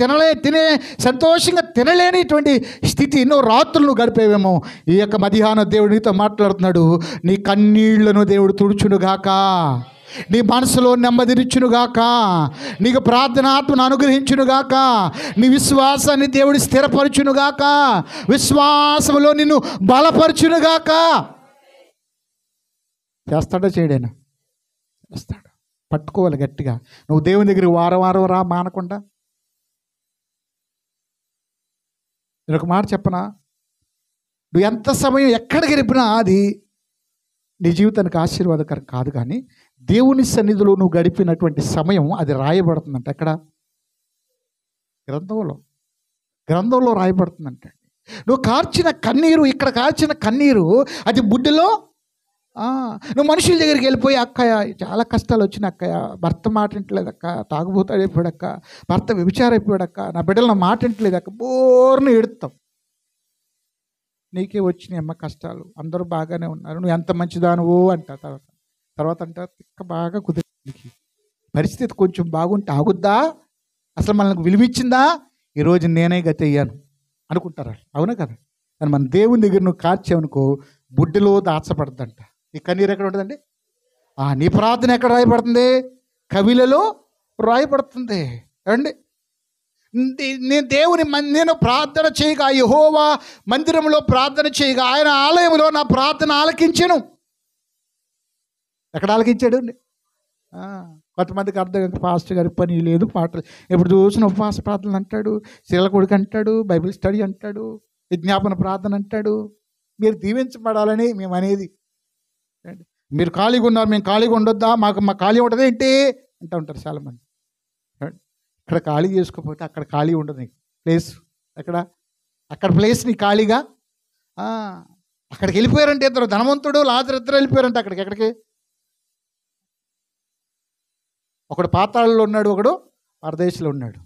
తినే సంతోషంగా తినలేనిటువంటి స్థితి నువ్వు రాత్రులు నువ్వు గడిపేవేమో. ఈ యొక్క మధ్యాహ్నం దేవుడు నీతో మాట్లాడుతున్నాడు. నీ కన్నీళ్లను దేవుడు తుడుచునుగాక, నీ మనసులో నెమ్మదినిచ్చునుగాక, నీకు ప్రార్థనాత్మను అనుగ్రహించునుగాక, నీ విశ్వాసాన్ని దేవుడు స్థిరపరచునుగాక, విశ్వాసంలో నిన్ను బలపరచునుగాక. చేస్తాడో చేయడైనా? చేస్తాడు. పట్టుకోవాలి గట్టిగా. నువ్వు దేవుని దగ్గరికి వారం వారం రా మానకుండా. నేను ఒక మాట చెప్పనా, నువ్వు ఎంత సమయం ఎక్కడ గడిపినా అది నీ జీవితానికి ఆశీర్వాదకరం కాదు. కానీ దేవుని సన్నిధిలో నువ్వు గడిపినటువంటి సమయం అది రాయబడుతుందంట. ఎక్కడ? గ్రంథంలో రాయబడుతుందంట. నువ్వు కార్చిన కన్నీరు, ఇక్కడ కార్చిన కన్నీరు అది బుడ్డిలో. నువ్వు మనుషుల దగ్గరికి వెళ్ళిపోయి, అక్కయ్య చాలా కష్టాలు వచ్చినాయి అక్కయ్య, భర్త మాట వింటలేదు అక్క, తాగుబోతాడు అయిపోయాడు అక్క, భర్త వ్యభిచారం అయిపోయాడు అక్క, నా బిడ్డలు నా మాట వింటలేదు అక్క, బోర్ని ఎడుతావు. నీకే వచ్చినాయి అమ్మ కష్టాలు, అందరూ బాగానే ఉన్నారు, నువ్వు ఎంత మంచిదానువో అంట. తర్వాత అంట తిక్క బాగా కుదిరింది, పరిస్థితి కొంచెం బాగుంటే ఆగుద్దా, అసలు మనకు విలువిచ్చిందా, ఈరోజు నేనే గతి అయ్యాను అనుకుంటారు. అవునా కదా? కానీ మన దేవుని దగ్గర నువ్వు కార్చావనుకో బుడ్డిలో దాచబడుతుందంట. ఈ కన్నీరు ఎక్కడ ఉంటుందండి? నీ ప్రార్థన ఎక్కడ రాయబడుతుంది? కవిలలో రాయబడుతుంది. అండి, నేను ప్రార్థన చేయగా, యెహోవా మందిరంలో ప్రార్థన చేయగా ఆయన ఆలయంలో నా ప్రార్థన ఆలకించెను. ఎక్కడ ఆలకించాడు అండి? కొంతమందికి అర్థం కాదు, పాస్టర్ గారి పని లేదు, పాటలు ఎప్పుడు చూసిన ఉపవాస ప్రార్థనలు అంటాడు, శీల కొడుకు అంటాడు, బైబిల్ స్టడీ అంటాడు, విజ్ఞాపన ప్రార్థన అంటాడు. మీరు దీవించబడాలని మేము అనేది. మీరు ఖాళీగా ఉన్నారు, మేము ఖాళీగా ఉండొద్దా, మా ఖాళీ ఉంటుంది ఏంటి అంటూ ఉంటారు చాలామంది. ఇక్కడ ఖాళీ చేసుకోకపోతే అక్కడ ఖాళీ ఉండదు నీకు ప్లేస్. అక్కడ ప్లేస్ నీ ఖాళీగా. అక్కడికి వెళ్ళిపోయారంటే ఇద్దరు, ధనవంతుడు లాజరు ఇద్దరు వెళ్ళిపోయారంటే అక్కడికి. ఎక్కడికి? ఒకడు పాతాళంలో ఉన్నాడు, ఒకడు పరదేశంలో ఉన్నాడు.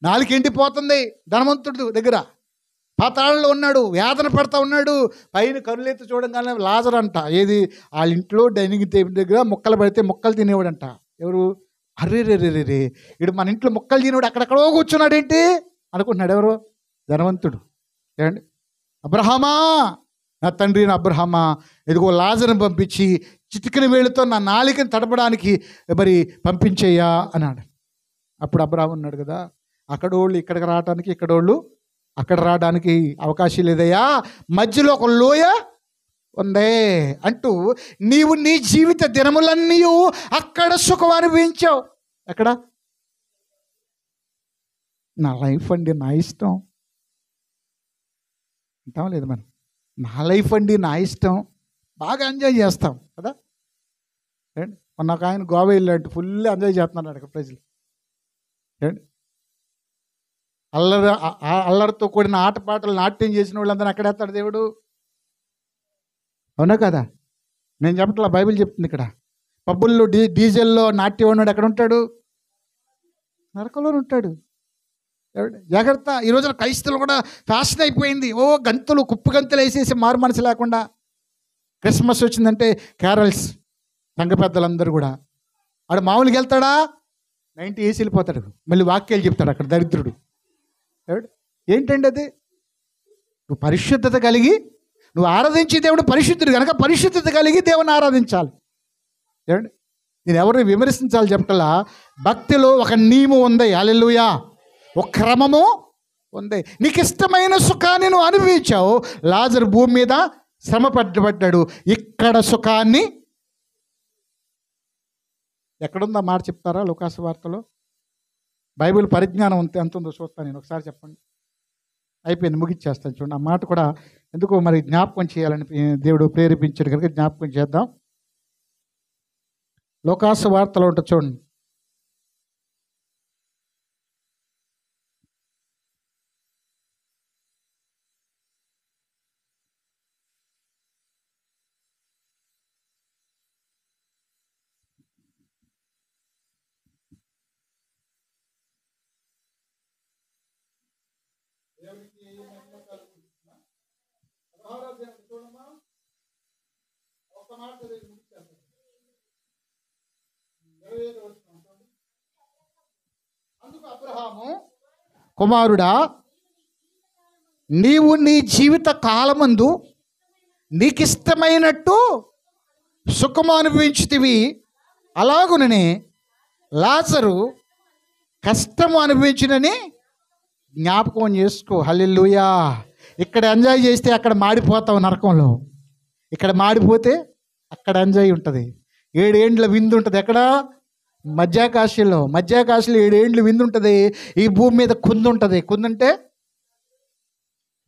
నాలుగు ఎండిపోతుంది ధనవంతుడు దగ్గర, పాతాళంలో ఉన్నాడు, వేదన పడతా ఉన్నాడు. పైన కనులెత్తి చూడంగానే లాజరు అంట, ఏది వాళ్ళ ఇంట్లో డైనింగ్ టేబుల్ దగ్గర ముక్కలు పడితే ముక్కలు తినేవాడంట. ఎవరు? అర్రే ఇడు మన ఇంట్లో ముక్కలు తినేవాడు అక్కడెక్కడో కూర్చున్నాడు ఏంటి అనుకుంటున్నాడు. ఎవరు? ధనవంతుడు. ఏమండి? అబ్రహామా, నా తండ్రి నా అబ్రహామా, ఇదిగో లాజరుని పంపించి చిటికిన వేళ్ళతో నా నాలికని తడపడానికి మరి పంపించేయ్యా అన్నాడు. అప్పుడు అబ్రహాం ఉన్నాడు కదా, అక్కడోళ్ళు ఇక్కడికి రావడానికి, ఇక్కడోళ్ళు అక్కడ రావడానికి అవకాశం లేదయ్యా, మధ్యలో ఒక లోయ ఉందే అంటూ నీవు నీ జీవిత దినములన్నీ అక్కడ సుఖం అనుభవించావు. ఎక్కడ? నా లైఫ్ అండి నా ఇష్టం అంటాం లేదు మనం. నా లైఫ్ అండి నా ఇష్టం, బాగా ఎంజాయ్ చేస్తాం కదా. మొన్న ఒక ఆయన గోవా వెళ్ళాడు, ఫుల్ ఎంజాయ్ చేస్తున్నాడు అక్కడ ప్రజలు. అల్లరితో కూడిన ఆటపాటలు నాట్యం చేసిన వాళ్ళందరూ అక్కడేస్తాడు దేవుడు. అవునా కదా? నేను చెప్పట్లా, బైబిల్ చెప్తుంది. ఇక్కడ పబ్బుల్లో డీజిల్లో నాట్యం ఉన్నాడు, ఎక్కడ ఉంటాడు? నరకంలో ఉంటాడు. జాగ్రత్త. ఈ రోజున క్రైస్తవులు కూడా ఫ్యాషన్ అయిపోయింది. గంతులు కుప్పు గంతులు వేసేసి మారు మనసు లేకుండా. క్రిస్మస్ వచ్చిందంటే క్యారల్స్, సంఘ పెద్దలందరూ కూడా. ఆడు మామూలుగా వెళ్తాడా? 90 వేసి వెళ్ళిపోతాడు, మళ్ళీ వాక్యాలు చెప్తాడు అక్కడ దరిద్రుడు. ఏంటండి అది? నువ్వు పరిశుద్ధత కలిగి నువ్వు ఆరాధించే దేవుడు పరిశుద్ధుడు కనుక పరిశుద్ధత కలిగి దేవుని ఆరాధించాలి. ఏమండి? నేను ఎవరిని విమర్శించాలి చెప్పటలా, భక్తిలో ఒక నియమం ఉంది. హల్లెలూయా. ఒక క్రమము ఉంది. నీకు ఇష్టమైన సుఖాన్ని నువ్వు అనుభవించావు. లాజరు భూమి మీద శ్రమ పడ్డాడు. ఇక్కడ సుఖాన్ని ఎక్కడుందో మాట చెప్తారా? లూకాసు వార్తలో. బైబిల్ పరిజ్ఞానం ఎంత ఉందో చూస్తాను నేను, ఒకసారి చెప్పండి. అయిపోయింది, ముగిచ్చేస్తాను. చూడండి, ఆ మాట కూడా ఎందుకో మరి జ్ఞాపకం చేయాలని దేవుడు ప్రేరేపించాడు కనుక జ్ఞాపకం చేద్దాం. లూకాసు వార్తలో ఉంటుంది చూడండి. అందుకు అబ్రహాము, కుమారుడా, నీవు నీ జీవిత కాలమందు నీకిష్టమైనట్టు సుఖము అనుభవించితివి, అలాగుననే లాజరు కష్టము అనుభవించినని జ్ఞాపకం చేసుకో. హల్లెలూయా. ఇక్కడ ఎంజాయ్ చేస్తే అక్కడ మాడిపోతావు నరకంలో, ఇక్కడ మాడిపోతే అక్కడ ఎంజాయ్ ఉంటుంది. 7 ఏండ్ల విందు ఉంటుంది. ఎక్కడ? మధ్యాకాశంలో 7 ఏండ్లు విందు ఉంటుంది. ఈ భూమి మీద కుందు ఉంటుంది. కుందంటే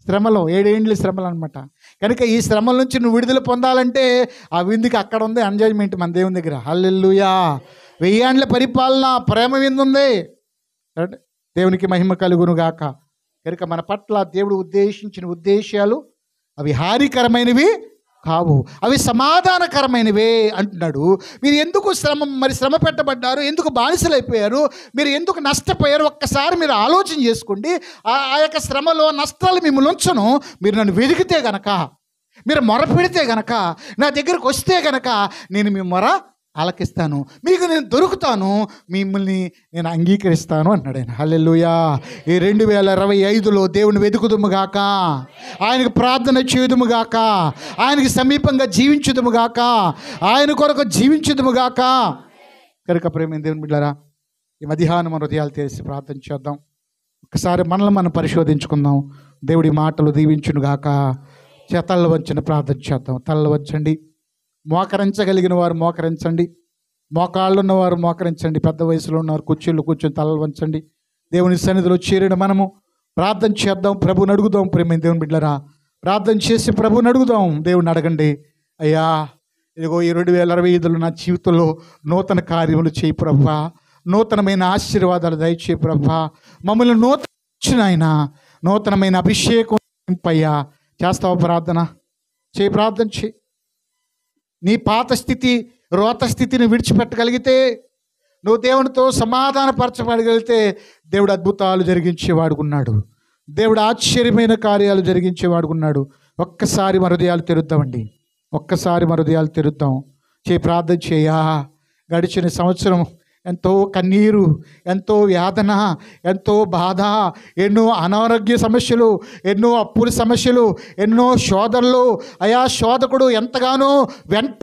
శ్రమలో, 7 ఏండ్లు శ్రమలు అనమాట. కనుక ఈ శ్రమల నుంచి నువ్వు విడుదల పొందాలంటే ఆ విందుకి అక్కడ ఉంది ఎంజాయ్మెంట్ మన దేవుని దగ్గర. హల్లెలూయా. 1000 ఏండ్ల పరిపాలన ప్రేమ విందు ఉంది. దేవునికి మహిమ కలుగును గాక. కనుక మన పట్ల దేవుడు ఉద్దేశించిన ఉద్దేశాలు అవి హానికరమైనవి కావు, అవి సమాధానకరమైనవే అంటున్నాడు. మీరు ఎందుకు శ్రమ పెట్టబడ్డారు? ఎందుకు బానిసలైపోయారు? మీరు ఎందుకు నష్టపోయారు? ఒక్కసారి మీరు ఆలోచన చేసుకోండి. ఆ యొక్క శ్రమలో నష్టాలు మిమ్మల్ని ఉంచను. మీరు నన్ను వెతికితే గనక, మీరు మొర పెడితే గనక, నా దగ్గరకు వస్తే గనక నేను మీ మొర ఆలకిస్తాను, మీకు నేను దొరుకుతాను, మిమ్మల్ని నేను అంగీకరిస్తాను అన్నాడు ఆయన. హల్లెలూయా. ఈ 2025లో దేవుని వెతుకుదుముగాక, ఆయనకు ప్రార్థన చేయుదుముగాక, ఆయనకి సమీపంగా జీవించుదుముగాక, ఆయన కొరకు జీవించుదుముగాక. కనుక ప్రేమ దేవుని బిడ్డలారా, ఈ మధ్యాహ్నం మన హృదయాలు తెరిచి ప్రార్థన చేద్దాం. ఒకసారి మనల్ని మనం పరిశోధించుకుందాం. దేవుడి మాటలు దీవించునుగాక. తల్ల వంచిన ప్రార్థన చేద్దాం. తల్ల వంచండి. మోకరించగలిగిన వారు మోకరించండి, మోకాళ్ళు ఉన్నవారు మోకరించండి, పెద్ద వయసులో ఉన్నవారు కుర్చీళ్ళు కూర్చొని తలలు వంచండి. దేవుని సన్నిధిలో చేరిన మనము ప్రార్థన చేద్దాం. ప్రభుని అడుగుదాం. ప్రేమ దేవుని బిడ్డలారా, ప్రార్థన చేసి ప్రభుని అడుగుదాం. దేవుని అడగండి. అయ్యా, ఇదిగో ఈ 2025లో నా జీవితంలో నూతన కార్యములు చేయి ప్రభువా, నూతనమైన ఆశీర్వాదాలు దయచేయి ప్రభువా, మమ్మల్ని నూతన ఆయన నూతనమైన అభిషేకం నింపయ్యా. చేస్తావా ప్రార్థన? చేయి, ప్రార్థన చేయి. నీ పాత స్థితి, రోత స్థితిని విడిచిపెట్టగలిగితే, నువ్వు దేవునితో సమాధానపరచబడగలిగితే దేవుడు అద్భుతాలు జరిగించేవాడుకున్నాడు. దేవుడు ఆశ్చర్యమైన కార్యాలు జరిగించేవాడుకున్నాడు. ఒక్కసారి మన హృదయాలు తెరుద్దామండి. ఒక్కసారి మన హృదయాలు తెరుద్దాం. ప్రార్థన చేయా. గడిచిన సంవత్సరం ఎంతో కన్నీరు, ఎంతో వేదన, ఎంతో బాధ, ఎన్నో అనారోగ్య సమస్యలు, ఎన్నో అప్పుల సమస్యలు, ఎన్నో శోధనలు. అయా, శోధకుడు ఎంతగానో